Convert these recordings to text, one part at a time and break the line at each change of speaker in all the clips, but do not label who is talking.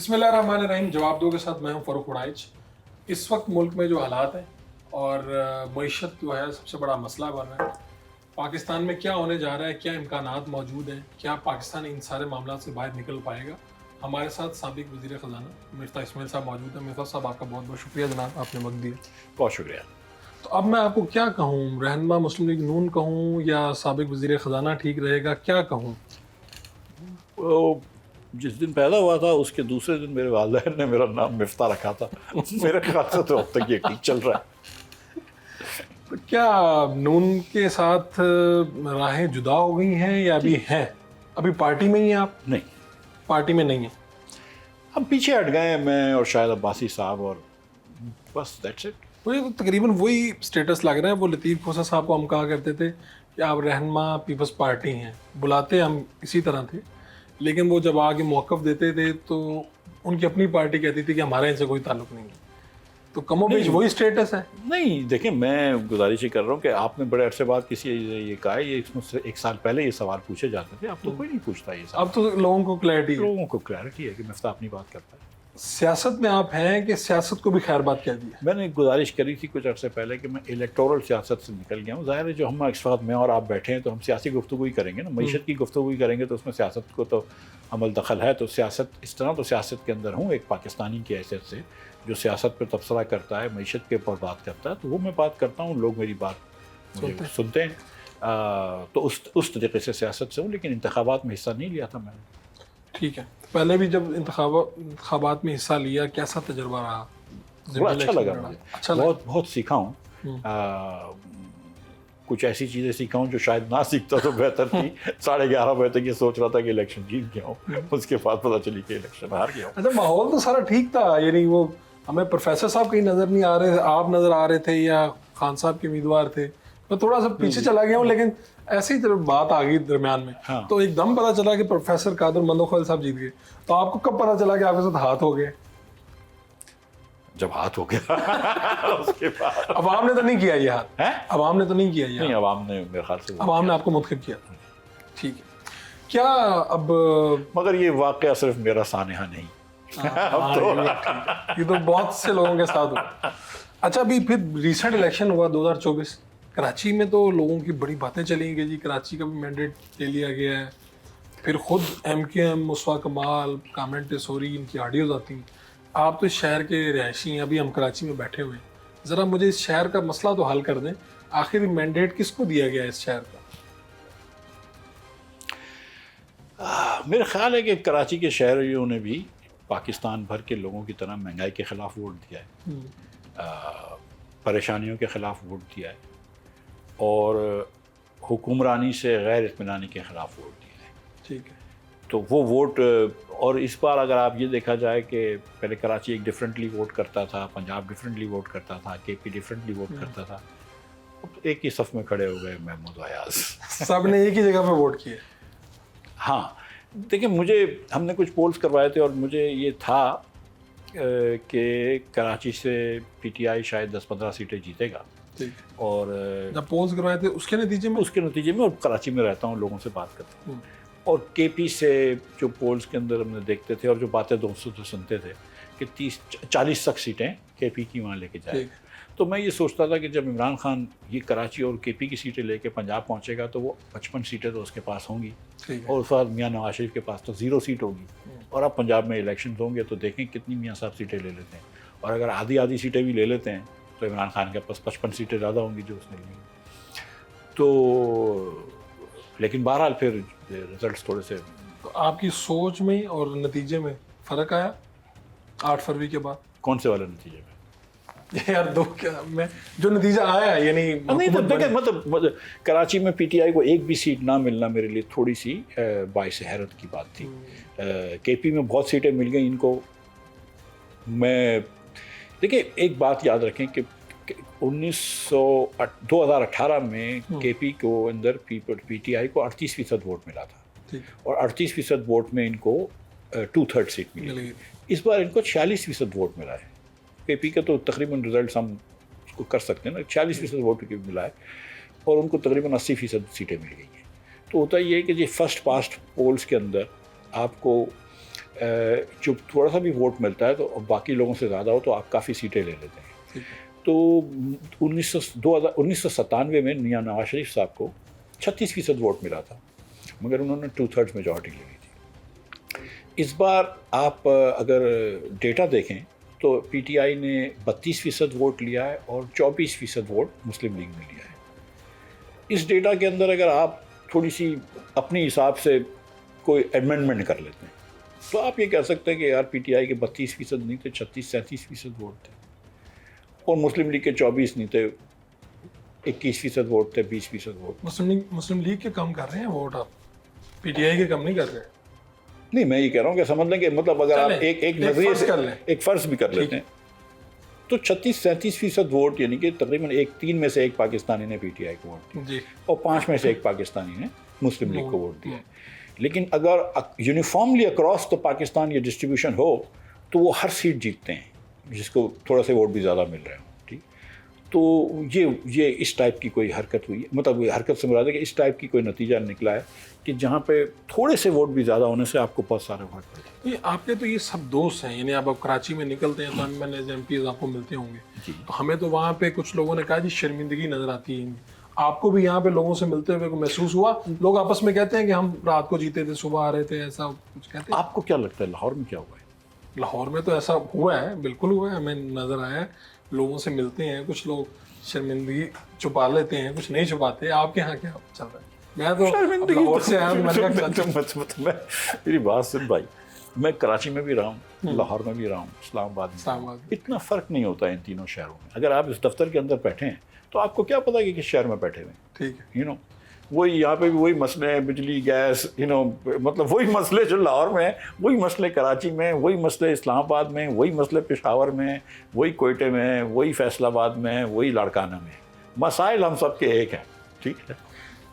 بسم اللہ الرحمن الرحیم. جواب دو کے ساتھ میں ہوں فاروق وڑائچ. اس وقت ملک میں جو حالات ہیں اور معیشت جو ہے سب سے بڑا مسئلہ بن رہا ہے. پاکستان میں کیا ہونے جا رہا ہے, کیا امکانات موجود ہیں, کیا پاکستان ان سارے معاملات سے باہر نکل پائے گا؟ ہمارے ساتھ سابق وزیر خزانہ مفتاح اسماعیل صاحب موجود ہیں. مفتاح صاحب آپ کا بہت بہت شکریہ جناب, آپ نے وقت دیا.
بہت شکریہ.
تو اب میں آپ کو کیا کہوں, رہنما مسلم لیگ نون کہوں یا سابق وزیر خزانہ ٹھیک رہے گا, کیا کہوں؟
وہ جس دن پیدا ہوا تھا اس کے دوسرے دن میرے والدین نے میرا نام مفتاح رکھا تھا. میرے خیال سے تو اب تک یہ ٹھیک چل رہا ہے.
تو کیا نون کے ساتھ راہیں جدا ہو گئی ہیں یا ابھی ہیں؟ ابھی پارٹی میں ہی ہیں آپ؟
نہیں,
پارٹی میں نہیں ہیں.
ہم پیچھے ہٹ گئے ہیں, میں اور شاہد عباسی صاحب, اور بس دیٹس اٹ.
وہی تقریباً وہی سٹیٹس لگ رہا ہے. وہ لطیف کھوسہ صاحب کو ہم کہا کرتے تھے کہ آپ رہنما پیپلز پارٹی ہیں, بلاتے ہم اسی طرح تھے, لیکن وہ جب آگے موقف دیتے تھے تو ان کی اپنی پارٹی کہتی تھی کہ ہمارے ان سے کوئی تعلق نہیں ہے. تو کم و بیش وہی سٹیٹس ہے.
نہیں دیکھیں, میں گزارش ہی کر رہا ہوں کہ آپ نے بڑے عرصے بعد کسی یہ کہا ہے, یہ مجھ سے 1 سال پہلے یہ سوال پوچھے جاتے تھے, اب تو کوئی نہیں پوچھتا یہ سوال.
اب تو لوگوں کو کلیئرٹی ہے,
لوگوں کو کلیئرٹی ہے کہ مفتاح اپنی بات کرتا ہے.
سیاست میں آپ ہیں کہ سیاست کو بھی خیر بات کہہ دی ہے.
میں نے گزارش کری تھی کچھ عرصے پہلے کہ میں الیکٹورل سیاست سے نکل گیا ہوں. ظاہر ہے جو ہم اس وقت میں اور آپ بیٹھے ہیں تو ہم سیاسی گفتگو ہی کریں گے نا, معیشت کی گفتگو ہی کریں گے, تو اس میں سیاست کو تو عمل دخل ہے. تو سیاست اس طرح تو سیاست کے اندر ہوں ایک پاکستانی کی حیثیت سے جو سیاست پہ تبصرہ کرتا ہے, معیشت کے اوپر بات کرتا ہے, تو وہ میں بات کرتا ہوں, لوگ میری بات مجھے سنتے ہیں. تو اس طریقے سے سیاست سے ہوں, لیکن انتخابات میں حصہ نہیں لیا تھا میں نے.
ٹھیک ہے. پہلے بھی جب انتخابات میں حصہ لیا, کیسا تجربہ رہا؟
بڑا اچھا لگا مجھے, بہت بہت سیکھا ہوں. کچھ ایسی چیزیں سیکھا ہوں جو شاید نہ سیکھتا تو بہتر تھی. 11:30 بجے تک یہ سوچ رہا تھا کہ الیکشن جیت گیا ہوں, اس کے بعد پتہ چلی کہ الیکشن ہار گیا ہوں.
اچھا, ماحول تو سارا ٹھیک تھا, یعنی وہ ہمیں پروفیسر صاحب کہیں نظر نہیں آ رہے, آپ نظر آ رہے تھے یا خان صاحب کے امیدوار تھے. میں تھوڑا سا پیچھے چلا گیا ہوں, لیکن ایسی ہی بات آ گئی درمیان میں, تو ایک دم پتا چلا کہ پروفیسر قادر مندوخیل صاحب جیت گئے. تو آپ کو کب پتا چلا کہ آپ کے ساتھ ہاتھ ہو گئے؟
جب ہاتھ ہو گیا اس کے بعد.
عوام نے تو نہیں کیا یہ ہاتھ, عوام نے تو نہیں کیا یہ,
نہیں عوام نے میرے خیال سے,
عوام نے آپ کو منتخب کیا. ٹھیک ہے. کیا اب
مگر یہ واقعہ صرف میرا سانحہ نہیں,
یہ تو بہت سے لوگوں کے ساتھ ہوا. اچھا, ابھی پھر ریسنٹ الیکشن ہوا 2024 کراچی میں, تو لوگوں کی بڑی باتیں چلیں گی جی کراچی کا بھی مینڈیٹ لے لیا گیا ہے. پھر خود ایم کیو ایم, مسوا کمال, کامنٹ سوری, ان کی آڈیوز آتی ہیں. آپ تو اس شہر کے رہائشی ہیں, ابھی ہم کراچی میں بیٹھے ہوئے ہیں, ذرا مجھے اس شہر کا مسئلہ تو حل کر دیں. آخر مینڈیٹ کس کو دیا گیا ہے اس شہر کا؟
میرا خیال ہے کہ کراچی کے شہریوں نے بھی پاکستان بھر کے لوگوں کی طرح مہنگائی کے خلاف ووٹ دیا ہے, پریشانیوں کے خلاف ووٹ دیا ہے, اور حکمرانی سے غیر اطمینانی کے خلاف ووٹ دیا ہے.
ٹھیک ہے.
تو وہ ووٹ, اور اس بار اگر آپ یہ دیکھا جائے کہ پہلے کراچی ایک ڈفرینٹلی ووٹ کرتا تھا, پنجاب ڈفرینٹلی ووٹ کرتا تھا, کے پی ڈفرینٹلی ووٹ کرتا تھا, ایک ہی صف میں کھڑے ہو گئے محمود ایاز,
سب نے ایک ہی جگہ پہ ووٹ کیے.
ہاں دیکھیں, ہم نے کچھ پولز کروائے تھے اور مجھے یہ تھا کہ کراچی سے پی ٹی آئی شاید 10-15 سیٹیں جیتے گا. اور
جب پولز کروائے تھے اس کے نتیجے میں
اور کراچی میں رہتا ہوں, لوگوں سے بات کرتا ہوں, اور کے پی سے جو پولز کے اندر ہم نے دیکھتے تھے اور جو باتیں دوستوں سے سنتے تھے کہ 30-40 تک سیٹیں کے پی کی وہاں لے کے جائے. تو میں یہ سوچتا تھا کہ جب عمران خان یہ کراچی اور کے پی کی سیٹیں لے کے پنجاب پہنچے گا تو وہ 55 سیٹیں تو اس کے پاس ہوں گی, اور اس وقت میاں نواز شریف کے پاس تو 0 سیٹ ہوگی. اور اب پنجاب میں الیکشنز ہوں گے تو دیکھیں کتنی میاں صاحب سیٹیں لے لیتے ہیں, اور اگر آدھی سیٹیں بھی لے لیتے ہیں تو عمران خان کے پاس 55 سیٹیں زیادہ ہوں گی جو اس نے لی. تو لیکن بہرحال پھر رزلٹس تھوڑے سے.
تو آپ کی سوچ میں اور نتیجے میں فرق آیا 8 فروری کے بعد؟
کون سے والے نتیجے میں؟
یار میں جو نتیجہ آیا ہے, یعنی
مطلب کراچی میں پی ٹی آئی کو ایک بھی سیٹ نہ ملنا میرے لیے تھوڑی سی باعث حیرت کی بات تھی. کے پی میں بہت سیٹیں مل گئیں ان کو. میں دیکھیں ایک بات یاد رکھیں کہ 2018 میں کے پی کو اندر پی ٹی آئی کو 38% ووٹ ملا تھا, اور 38% ووٹ میں ان کو 2/3 سیٹ ملی. اس بار ان کو 46% ووٹ ملا ہے. کے پی کا تو تقریباً رزلٹس ہم اس کو کر سکتے ہیں نا, 46% ووٹ کی ملا ہے, اور ان کو تقریباً 80% سیٹیں مل گئی ہیں. تو ہوتا یہ ہے کہ جی فرسٹ پاسٹ پولز کے اندر آپ کو جو تھوڑا سا بھی ووٹ ملتا ہے تو باقی لوگوں سے زیادہ ہو تو آپ کافی سیٹیں لے لیتے ہیں. تو 1997 میں میاں نواز شریف صاحب کو 36% ووٹ ملا تھا مگر انہوں نے 2/3 میجارٹی لے لی تھی. اس بار آپ اگر ڈیٹا دیکھیں تو پی ٹی آئی نے 32% ووٹ لیا ہے اور 24% ووٹ مسلم لیگ نے لیا ہے. اس ڈیٹا کے اندر اگر آپ تھوڑی سی اپنی حساب سے کوئی ایمنڈمنٹ کر لیتے ہیں تو آپ یہ کہہ سکتے ہیں کہ یار پی ٹی آئی کے 32% نہیں تھے, 36-37% ووٹ تھے, اور مسلم لیگ کے 24 نہیں تھے, 21% ووٹ تھے, 20% ووٹ.
مسلم لیگ کے کم کر رہے ہیں ووٹ, آپ پی ٹی آئی کے کم نہیں کر رہے.
نہیں, میں یہ کہہ رہا ہوں کہ سمجھ لیں کہ مطلب اگر آپ ایک نظریے سے ایک فرض بھی کر لیتے ہیں تو 36-37% ووٹ یعنی کہ تقریباً 3 میں سے 1 پاکستانی نے پی ٹی آئی کو ووٹ دیا اور 5 میں سے 1 پاکستانی نے مسلم لیگ کو ووٹ دیا. لیکن اگر یونیفارملی اکراس تو پاکستان یہ ڈسٹریبیوشن ہو تو وہ ہر سیٹ جیتتے ہیں جس کو تھوڑا سے ووٹ بھی زیادہ مل رہے ہوں. ٹھیک, تو یہ اس ٹائپ کی کوئی حرکت ہوئی ہے, مطلب حرکت سے مراد ہے کہ اس ٹائپ کی کوئی نتیجہ نکلا ہے کہ جہاں پہ تھوڑے سے ووٹ بھی زیادہ ہونے سے آپ کو بہت سارے ووٹ پڑے.
آپ کے تو یہ سب دوست ہیں, یعنی آپ کراچی میں نکلتے ہیں تو ہم میں نے ایم پیز آپ کو ملتے ہوں گے, تو ہمیں تو وہاں پہ کچھ لوگوں نے کہا جی شرمندگی نظر آتی ہے. آپ کو بھی یہاں پہ لوگوں سے ملتے ہوئے کو محسوس ہوا؟ لوگ آپس میں کہتے ہیں کہ ہم رات کو جیتے تھے صبح آ رہے تھے, ایسا کچھ کہتے ہیں.
آپ کو کیا لگتا ہے لاہور میں کیا ہوا ہے؟
لاہور میں تو ایسا ہوا ہے, بالکل ہوا ہے, ہمیں نظر آیا ہے. لوگوں سے ملتے ہیں, کچھ لوگ شرمندگی چھپا لیتے ہیں, کچھ نہیں چھپاتے. آپ کے یہاں کیا چل رہا ہے؟ میں تو لاہور سے آیا ہوں.
میری بات سن بھائی, میں کراچی میں بھی رہا ہوں, لاہور میں بھی رہا ہوں, اسلام آباد میں, اتنا فرق نہیں ہوتا ہے ان تینوں شہروں میں. اگر آپ اس دفتر کے اندر بیٹھے ہیں تو آپ کو کیا پتا کہ کس شہر میں بیٹھے ہوئے ہیں.
ٹھیک ہے,
یو نو وہی یہاں پہ بھی وہی مسئلے ہیں, بجلی, گیس, مطلب وہی مسئلے جو لاہور میں ہیں وہی مسئلے کراچی میں, وہی مسئلے اسلام آباد میں, وہی مسئلے پشاور میں, وہی کوئٹے میں, وہی فیصل آباد میں, وہی لاڑکانہ میں. مسائل ہم سب کے ایک ہیں. ٹھیک ہے,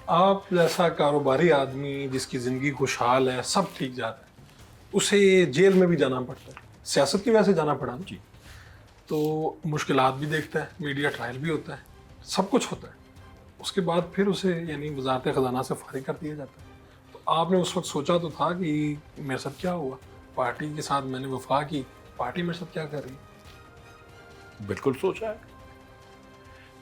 آپ جیسا کاروباری آدمی جس کی زندگی خوشحال ہے, سب ٹھیک جاتا ہے, اسے جیل میں بھی جانا پڑتا ہے, سیاست کی وجہ سے جانا پڑا نا.
جی,
تو مشکلات بھی دیکھتا ہے, میڈیا ٹرائل بھی ہوتا ہے, سب کچھ ہوتا ہے. اس کے بعد پھر اسے یعنی وزارت خزانہ سے فارغ کر دیا جاتا ہے. تو آپ نے اس وقت سوچا تو تھا کہ میرے ساتھ کیا ہوا, پارٹی کے ساتھ میں نے وفا کی, پارٹی میرے ساتھ کیا کر رہی ہے؟
بالکل سوچا ہے.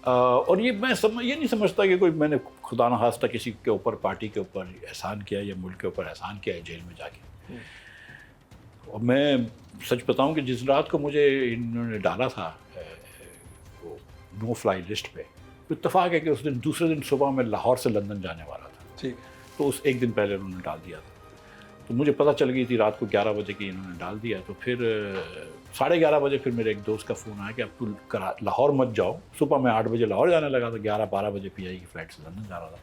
اور یہ میں یہ نہیں سمجھتا کہ کوئی میں نے خدا نخواستہ کسی کے اوپر, پارٹی کے اوپر احسان کیا یا ملک کے اوپر احسان کیا ہے جیل میں جا کے. اور میں سچ بتاؤں کہ جس رات کو مجھے انہوں نے ڈالا تھا وہ نو فلائی لسٹ پہ, اتفاق ہے کہ اس دن دوسرے دن صبح میں لاہور سے لندن جانے والا تھا.
ٹھیک,
تو اس 1 دن پہلے انہوں نے ڈال دیا تھا. تو مجھے پتہ چل گئی تھی رات کو 11 بجے کہ انہوں نے ڈال دیا. تو پھر 11:30 بجے پھر میرے ایک دوست کا فون آیا کہ اب تو لاہور مت جاؤ. صبح میں 8 بجے لاہور جانے لگا تھا, 11-12 بجے پی آئی کی فلائٹ سے لندن جا رہا تھا.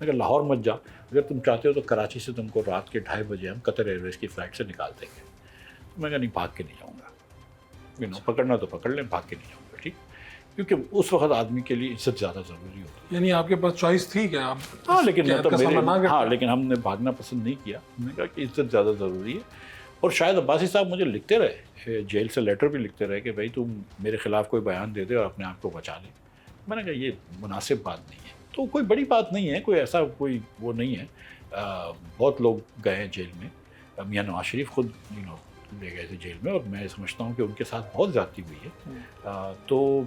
میں کہا لاہور مت جا, اگر تم چاہتے ہو تو کراچی سے تم کو رات کے 2:30 بجے ہم قطر ایئر ویز کی فلائٹ سے نکال دیں گے. میں کہا نہیں, بھاگ کے نہیں جاؤں گا, پکڑنا تو پکڑ لیں, بھاگ کے نہیں جاؤں گا. ٹھیک, کیونکہ اس وقت آدمی کے لیے عزت زیادہ ضروری ہوتی ہے.
یعنی آپ کے پاس چوائس تھی کہ آپ,
ہاں لیکن ہم نے بھاگنا پسند نہیں کیا. ہم نے کہا کہ عزت زیادہ ضروری ہے. اور شاید عباسی صاحب مجھے لکھتے رہے, جیل سے لیٹر بھی لکھتے رہے کہ بھائی تم میرے خلاف کوئی بیان دے دے اور اپنے آپ کو بچا لے. میں نے کہا یہ مناسب بات نہیں ہے. تو کوئی بڑی بات نہیں ہے, کوئی ایسا کوئی وہ نہیں ہے. بہت لوگ گئے ہیں جیل میں, میاں نواز شریف خود لے گئے تھے جیل میں, اور میں سمجھتا ہوں کہ ان کے ساتھ بہت زیادتی ہوئی ہے. تو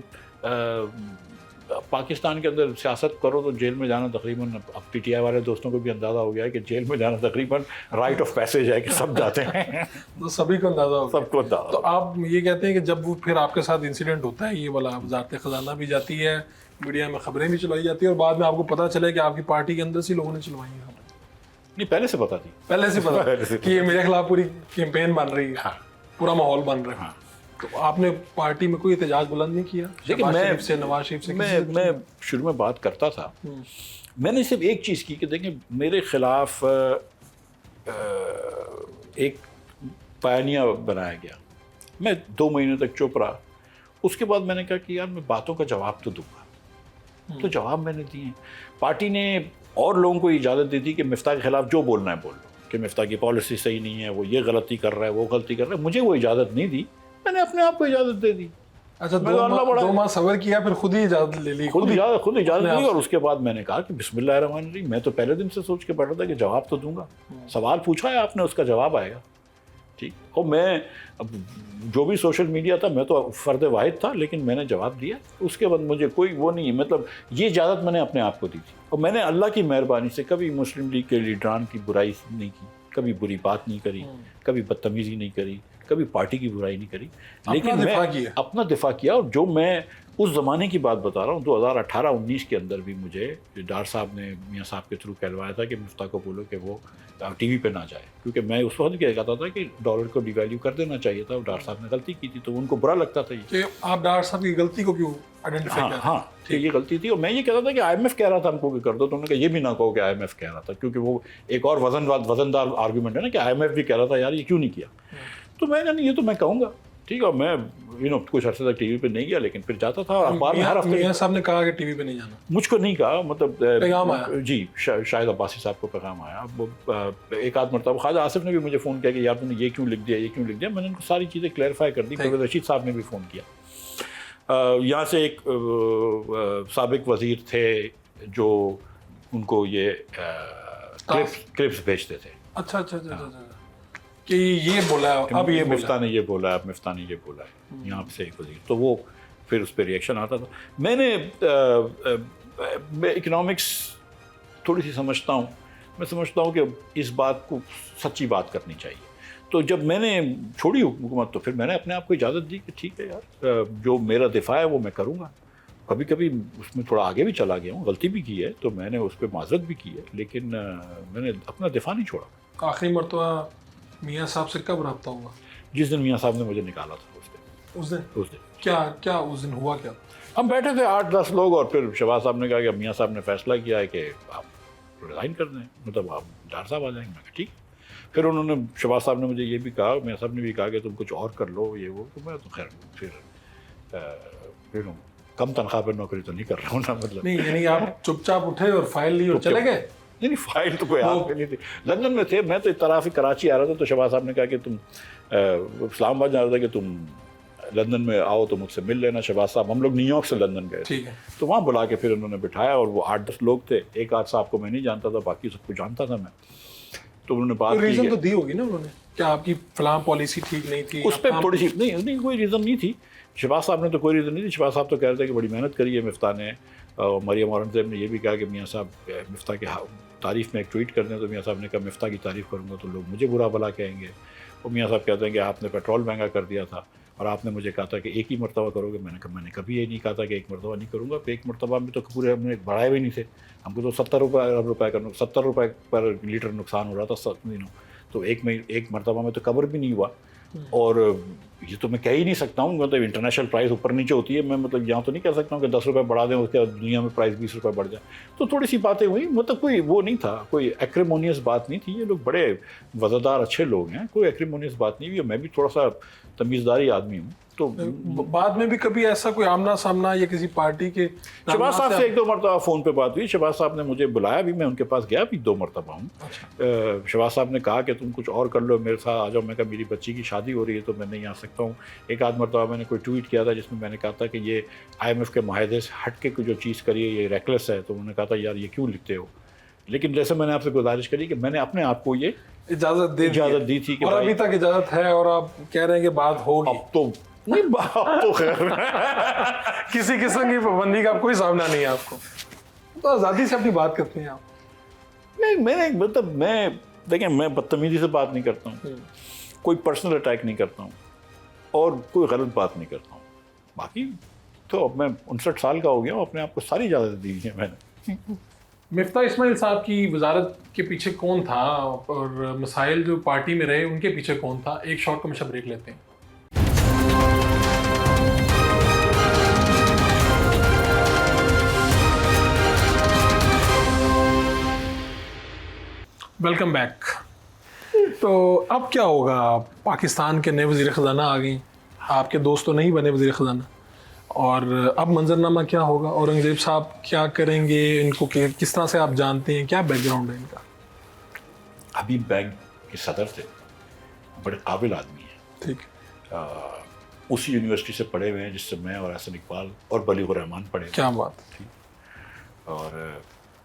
پاکستان کے اندر سیاست کرو تو جیل میں جانا تقریباً, اب پی ٹی آئی والے دوستوں کو بھی اندازہ ہو گیا ہے کہ جیل میں جانا تقریباً رائٹ آف پیسیج ہے کہ سب جاتے ہیں.
تو سبھی کو اندازہ ہو,
سب کو اندازہ.
تو آپ یہ کہتے ہیں کہ جب وہ پھر آپ کے ساتھ انسیڈنٹ ہوتا ہے یہ والا, وزارت خزانہ بھی جاتی ہے, میڈیا میں خبریں بھی چلائی جاتی ہیں, اور بعد میں آپ کو پتہ چلے کہ آپ کی پارٹی کے اندر سے لوگوں نے چلوائی ہیں.
نہیں, پہلے سے پتا تھی,
پہلے سے پتا کہ یہ میرے خلاف پوری کیمپین بن رہی ہے, پورا ماحول بن رہا ہے. تو آپ نے پارٹی میں کوئی احتجاج بلند نہیں کیا؟
لیکن
نواز شریف سے
میں شروع میں بات کرتا تھا, میں نے صرف ایک چیز کی کہ دیکھیں میرے خلاف ایک بیانیہ بنایا گیا, میں 2 مہینے تک چپ رہا. اس کے بعد میں نے کہا کہ یار میں باتوں کا جواب تو دوں گا, تو جواب میں نے دیے. پارٹی نے اور لوگوں کو اجازت دی تھی کہ مفتاح کے خلاف جو بولنا ہے بول لو, کہ مفتاح کی پالیسی صحیح نہیں ہے, وہ یہ غلطی کر رہا ہے, وہ غلطی کر رہا ہے. مجھے وہ اجازت نہیں دی, میں نے اپنے آپ کو اجازت دے دی.
اچھا, 2 ماہ صبر کیا, پھر خود ہی اجازت لے لی,
خود اجازت لی. اور اس کے بعد میں نے کہا کہ بسم اللہ الرحمن الرحیم. میں تو پہلے دن سے سوچ کے بیٹھا تھا کہ جواب تو دوں گا. سوال پوچھا ہے آپ نے, اس کا جواب آئے گا. ٹھیک. اور میں اب جو بھی سوشل میڈیا تھا میں تو فرد واحد تھا, لیکن میں نے جواب دیا. اس کے بعد مجھے کوئی وہ نہیں, مطلب یہ اجازت میں نے اپنے آپ کو دی تھی. اور میں نے اللہ کی مہربانی سے کبھی مسلم لیگ کے لیڈران کی برائی نہیں کی, کبھی بری بات نہیں کری, کبھی بدتمیزی نہیں کری, کبھی پارٹی کی برائی نہیں کری, لیکن میں اپنا دفاع کیا. اور جو میں اس زمانے کی بات بتا رہا ہوں, 2018-19 کے اندر بھی مجھے ڈار صاحب نے میاں صاحب کے تھرو کہلوایا تھا کہ مفتاح کو بولو کہ وہ ٹی وی پہ نہ جائے, کیونکہ میں اس وقت کیا کہتا تھا کہ ڈالر کو ڈی ویلیو کر دینا چاہیے تھا. اور ڈار صاحب نے غلطی کی تھی تو ان کو برا لگتا تھا یہ.
آپ ڈار صاحب کی غلطی کو کیوں آئیڈینٹیفائی کرتے ہیں؟
ہاں کہ یہ غلطی تھی. اور میں یہ کہتا تھا کہ آئی ایم ایف کہہ رہا تھا ہم کو کہ کر دو, تو انہوں نے کہا یہ بھی نہ کہو کہ آئی ایم ایف کہہ رہا تھا, کیونکہ وہ ایک اور وزندار آرگومنٹ ہے نا کہ آئی ایم ایف بھی کہہ رہا تھا, یار یہ کیوں نہیں کیا. تو میں کہا یہ تو میں کہوں گا, ٹھیک ہے. میں کچھ عرصے تک ٹی وی پہ نہیں گیا, لیکن پھر جاتا تھا اخبار میں ہر ہفتے.
میاں صاحب نے کہا کہ ٹی وی پہ نہیں جانا,
مجھ کو نہیں کہا, مطلب
پیغام آیا.
جی شاہد عباسی صاحب کو پیغام آیا. ایک آدھ مرتبہ خواجہ آصف نے بھی مجھے فون کیا کہ یار تم نے یہ کیوں لکھ دیا, یہ کیوں لکھ دیا. میں نے ان کو ساری چیزیں کلیئرفائی کر دی. پروفیسر رشید صاحب نے بھی فون کیا. یہاں سے ایک سابق وزیر تھے جو ان کو یہ کلپس بھیجتے تھے.
اچھا کہ یہ بولا, اب یہ
مفتاح نے یہ بولا, اب مفتاح نے یہ بولا ہے یہاں سے ایک وزیر. تو وہ پھر اس پہ ریئیکشن آتا تھا. میں نے اکنامکس تھوڑی سی سمجھتا ہوں. میں سمجھتا ہوں کہ اس بات کو سچی بات کرنی چاہیے. تو جب میں نے چھوڑی حکومت تو پھر میں نے اپنے آپ کو اجازت دی کہ ٹھیک ہے یار, جو میرا دفاع ہے وہ میں کروں گا. کبھی کبھی اس میں تھوڑا آگے بھی چلا گیا ہوں, غلطی بھی کی ہے تو میں نے اس پہ معذرت بھی کی ہے, لیکن میں نے اپنا دفاع نہیں چھوڑا.
آخری مرتبہ میاں صاحب سے کب رابطہ ہوا؟
جس دن میاں صاحب نے مجھے نکالا تھا. اس دن
کیا اس دن ہوا کیا؟
ہم بیٹھے تھے 8-10 لوگ, اور پھر شہباز صاحب نے کہا کہ میاں صاحب نے فیصلہ کیا ہے کہ آپ ریزائن کر دیں, مطلب آپ ڈار صاحب آ جائیں گے. میں کہا ٹھیک. پھر انہوں نے شہباز صاحب نے مجھے یہ بھی کہا, میاں صاحب نے بھی کہا کہ تم کچھ اور کر لو یہ وہ. تو میں تو خیر پھر کم تنخواہ پہ نوکری تو نہیں کر رہا ہوں نا, مطلب
نہیں. یعنی آپ چپ چاپ اٹھے اور فائل لی اور چلے گئے؟
نہیں فائل تو کوئی آپ نہیں تھی. لندن میں تھے, میں تو طرف کراچی آ رہا تھا. تو شہباز صاحب نے کہا کہ تم اسلام آباد جا رہا تھا کہ تم لندن میں آؤ تو مجھ سے مل لینا. شہباز صاحب, ہم لوگ نیو یارک سے لندن گئے تھے, تو وہاں بلا کے پھر انہوں نے بٹھایا. اور وہ 8-10 لوگ تھے. ایک آدھ صاحب کو میں نہیں جانتا تھا, باقی سب کو جانتا تھا میں. تو انہوں نے بات
ریزن تو دی ہوگی نا انہوں نے, کیا آپ کی فلاں پالیسی ٹھیک نہیں تھی,
اس پہ تھوڑی سی نہیں کوئی ریزن نہیں تھی. شہباز صاحب نے تو کوئی ریزن نہیں تھی. شہباز صاحب تو کہہ رہے تھے کہ بڑی محنت کری ہے مفتاح نے. مریم اورنگزیب نے یہ بھی کہا کہ میاں صاحب مفتاح کی تعریف میں ایک ٹویٹ کر دیں. تو میاں صاحب نے کہا مفتاح کی تعریف کروں گا تو لوگ مجھے برا بھلا کہیں گے. اور میاں صاحب کہتے ہیں کہ آپ نے پیٹرول مہنگا کر دیا تھا اور آپ نے مجھے کہا تھا کہ ایک ہی مرتبہ کرو گے. میں نے کہا میں نے کبھی یہ نہیں کہا تھا کہ ایک مرتبہ نہیں کروں گا. ایک مرتبہ میں تو پورے ہم نے بڑھائے بھی نہیں تھے. ہم کو تو 70 روپے پر لیٹر نقصان ہو رہا تھا 7 دنوں. تو ایک مرتبہ میں تو کور بھی نہیں ہوا. اور یہ تو میں کہہ ہی نہیں سکتا ہوں, مطلب انٹرنیشنل پرائز اوپر نیچے ہوتی ہے. میں مطلب یہاں تو نہیں کہہ سکتا ہوں کہ 10 روپے بڑھا دیں اس کے دنیا میں پرائز 20 روپے بڑھ جائے. تو تھوڑی سی باتیں ہوئی, مطلب کوئی وہ نہیں تھا, کوئی ایکریمونیس بات نہیں تھی. یہ لوگ بڑے وزادار اچھے لوگ ہیں, کوئی ایکریمونیس بات نہیں ہوئی. میں بھی تھوڑا سا تمیزداری آدمی ہوں. تو
بعد میں بھی کبھی ایسا کوئی آمنا سامنا یا کسی پارٹی کے
شہباز صاحب سے 1-2 مرتبہ فون پہ بات ہوئی. شہباز صاحب نے مجھے بلایا بھی, میں ان کے پاس گیا بھی 2 مرتبہ ہوں. شہباز صاحب نے کہا کہ تم کچھ اور کر لو, میرے ساتھ آ جاؤ. میں کہا میری بچی کی شادی ہو رہی ہے تو میں نہیں آ سکتا ہوں. ایک آدھ مرتبہ میں نے کوئی ٹویٹ کیا تھا جس میں نے کہا تھا کہ یہ آئی ایم ایف کے معاہدے سے ہٹ کے جو چیز کری ہے یہ ریکلیس ہے. تو انہوں نے کہا تھا یار یہ کیوں لکھتے ہو. لیکن جیسے میں نے آپ سے گزارش کری کہ میں نے اپنے آپ کو یہ
اجازت
دی تھی کہ
اور ابھی تک اجازت ہے, اور آپ کہہ رہے ہیں کہ بات ہوگی.
اب تو نہیں, اب تو خیر
کسی قسم کی پابندی کا کوئی سامنا نہیں ہے آپ کو, تو آزادی سے اپنی بات کرتے ہیں آپ.
نہیں میں نے مطلب میں دیکھیں میں بدتمیزی سے بات نہیں کرتا ہوں, کوئی پرسنل اٹیک نہیں کرتا ہوں, اور کوئی غلط بات نہیں کرتا ہوں. باقی تو اب میں 59 سال کا ہو گیا ہوں, اپنے آپ کو ساری اجازت دی ہے میں نے.
مفتاح اسماعیل صاحب کی وزارت کے پیچھے کون تھا, اور مسائل جو پارٹی میں رہے ان کے پیچھے کون تھا؟ ایک شارٹ کمرشل بریک لیتے ہیں. Welcome back. تو اب کیا ہوگا؟ پاکستان کے نئے وزیر خزانہ آ گئیں, آپ کے دوست تو نہیں بنے وزیر خزانہ, اور اب منظرنامہ کیا ہوگا؟ اورنگزیب صاحب کیا کریں گے؟ ان کو کس طرح سے آپ جانتے ہیں؟ کیا بیک گراؤنڈ ہے ان کا؟
ابھی بینک کے صدر تھے, بڑے قابل آدمی ہیں.
ٹھیک.
اسی یونیورسٹی سے پڑھے ہوئے ہیں جس سے میں اور احسن اقبال اور بلیغ الرحمان پڑھے.
کیا بات.
اور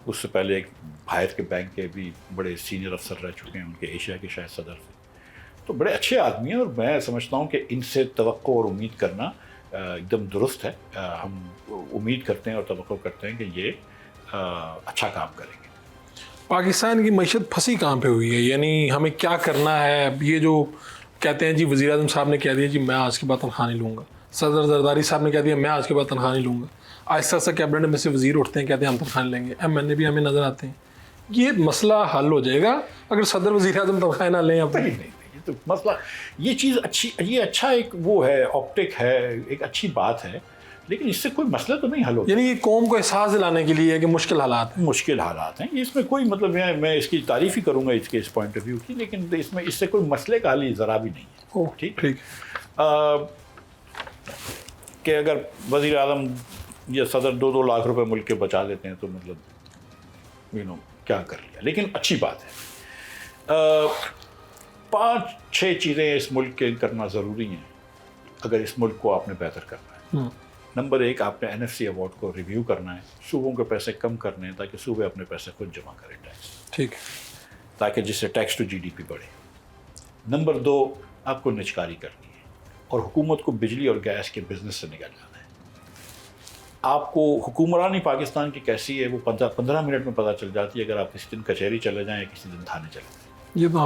اس سے پہلے ایک بھارت کے بینک کے بھی بڑے سینئر افسر رہ چکے ہیں, ان کے ایشیا کے شاید صدر تھے. تو بڑے اچھے آدمی ہیں اور میں سمجھتا ہوں کہ ان سے توقع اور امید کرنا ایک دم درست ہے. ہم امید کرتے ہیں اور توقع کرتے ہیں کہ یہ اچھا کام کریں گے.
پاکستان کی معیشت پھنسی کہاں پہ ہوئی ہے؟ یعنی ہمیں کیا کرنا ہے؟ اب یہ جو کہتے ہیں جی وزیر اعظم صاحب نے کہہ دیا جی میں آج کے بعد تنخواہ نہیں لوں گا, صدر زرداری صاحب نے کہہ دیا میں آج کے بعد تنخواہ نہیں لوں گا, آہستہ آہستہ کیبنٹ میں سے وزیر اٹھتے ہیں کہتے ہیں ہم تنخواہ لیں گے, ایم این اے بھی ہمیں نظر آتے ہیں. یہ مسئلہ حل ہو جائے گا اگر صدر وزیر اعظم تنخواہ نہ لیں؟ اب
نہیں تو مسئلہ یہ چیز اچھی, یہ اچھا ایک وہ ہے, آپٹک ہے, ایک اچھی بات ہے, لیکن اس سے کوئی مسئلہ تو نہیں حل ہوتا.
یعنی یہ قوم کو احساس دلانے کے لیے ہے کہ مشکل حالات ہیں.
مشکل حالات ہیں, اس میں کوئی مطلب میں اس کی تعریف ہی کروں گا اس کے اس پوائنٹ آف ویو کی, لیکن اس سے کوئی مسئلے کا حل ذرا بھی نہیں ہے.
ٹھیک
کہ اگر وزیر اعظم یا صدر 2 لاکھ روپے ملک کے بچا لیتے ہیں تو مطلب کیا کر لیا. لیکن اچھی بات ہے. 5-6 چیزیں اس ملک کے کرنا ضروری ہیں اگر اس ملک کو آپ نے بہتر کرنا ہے. نمبر 1, آپ نے NFC ایوارڈ کو ریویو کرنا ہے, صوبوں کے پیسے کم کرنے ہیں تاکہ صوبے اپنے پیسے خود جمع کریں ٹیکس,
ٹھیک,
تاکہ جس سے ٹیکس ٹو GDP بڑھے. نمبر 2, آپ کو نجکاری کرنی ہے اور حکومت کو بجلی اور گیس کے بزنس سے نکل جانا ہے. آپ کو حکمرانی پاکستان کی کیسی ہے وہ 15 منٹ میں پتہ چل جاتی ہے اگر آپ کسی دن کچہری چلے جائیں یا کسی دن تھانے چلے جائیں.
یہ تو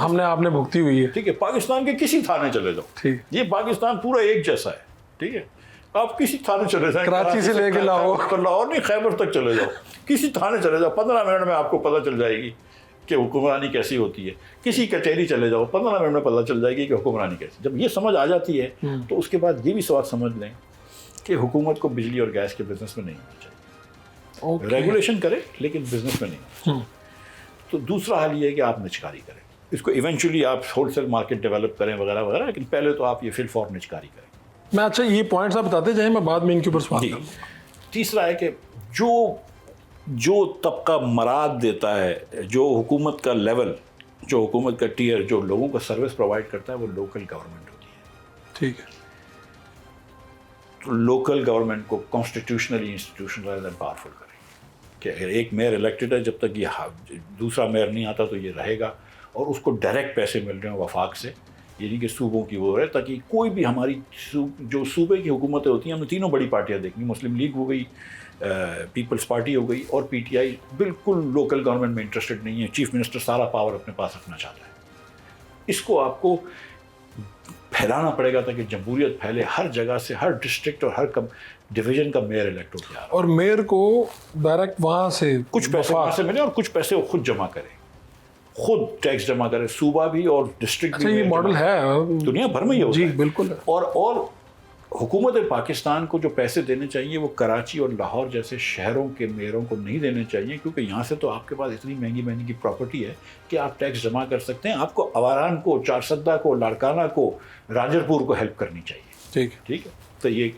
ہم نے آپ نے بھگتی ہوئی ہے.
ٹھیک ہے, پاکستان کے کسی تھانے چلے جاؤ,
ٹھیک,
یہ پاکستان پورا ایک جیسا ہے. ٹھیک ہے, آپ کسی تھانے چلے جائیں,
کراچی سے لے کے
لاہور نہیں خیبر تک چلے جاؤ, کسی تھانے چلے جاؤ, 15 منٹ میں آپ کو پتہ چل جائے گی کہ حکمرانی کیسی ہوتی ہے. کسی کچہری چلے جاؤ, 15 منٹ میں پتہ چل جائے گی کہ حکمرانی کیسی. جب یہ سمجھ آ جاتی ہے تو اس کے بعد یہ بھی سوال سمجھ لیں کہ حکومت کو بجلی اور گیس کے بزنس میں نہیں ہونا چاہیے. ریگولیشن کرے لیکن بزنس میں نہیں. تو دوسرا حل یہ ہے کہ آپ نجکاری کریں. اس کو ایونچولی آپ ہول سیل مارکیٹ ڈیولپ کریں وغیرہ وغیرہ, لیکن پہلے تو آپ یہ فل فور نجکاری کریں.
میں اچھا یہ پوائنٹس آپ بتاتے جائیں, میں بعد میں ان کے اوپر سوال کروں.
تیسرا ہے کہ جو طبقہ مراد دیتا ہے, جو حکومت کا لیول, جو حکومت کا ٹیئر, جو لوگوں کو سروس پرووائڈ کرتا ہے وہ لوکل گورنمنٹ ہوتی ہے.
ٹھیک ہے,
تو لوکل گورنمنٹ کو کانسٹیٹیوشنلی انسٹیٹیوشنلائز اینڈ پاورفل کریں کہ اگر ایک میئر الیکٹڈ ہے, جب تک یہ دوسرا میئر نہیں آتا تو یہ رہے گا, اور اس کو ڈائریکٹ پیسے مل رہے ہیں وفاق سے, یعنی کہ صوبوں کی وہ ہے, تاکہ کوئی بھی ہماری جو صوبے کی حکومتیں ہوتی ہیں, ہم نے تینوں بڑی پارٹیاں دیکھیں, مسلم لیگ ہو گئی, پیپلز پارٹی ہو گئی اور PTI, بالکل لوکل گورنمنٹ میں انٹرسٹڈ نہیں ہے. چیف منسٹر سارا پاور اپنے پاس رکھنا چاہتا ہے. اس کو آپ کو پھیلانا پڑے گا تاکہ جمہوریت پھیلے, ہر جگہ سے, ہر ڈسٹرکٹ اور ہر ڈویژن کا میئر الیکٹ ہو کے آ رہا ہے,
اور میئر کو ڈائریکٹ وہاں سے
کچھ پیسے وہاں سے ملے اور کچھ پیسے وہ خود جمع کرے, خود ٹیکس جمع کرے, صوبہ بھی اور ڈسٹرکٹ بھی.
یہ ماڈل ہے
دنیا بھر میں, یہ ہوتا
جی
ہے.
بالکل.
اور حکومت پاکستان کو جو پیسے دینے چاہیے وہ کراچی اور لاہور جیسے شہروں کے میئروں کو نہیں دینے چاہیے, کیونکہ یہاں سے تو آپ کے پاس اتنی مہنگی کی پراپرٹی ہے کہ آپ ٹیکس جمع کر سکتے ہیں. آپ کو اواران کو, چارسدہ کو, لاڑکانہ کو, راجرپور کو ہیلپ کرنی چاہیے. ٹھیک ہے, تو یہ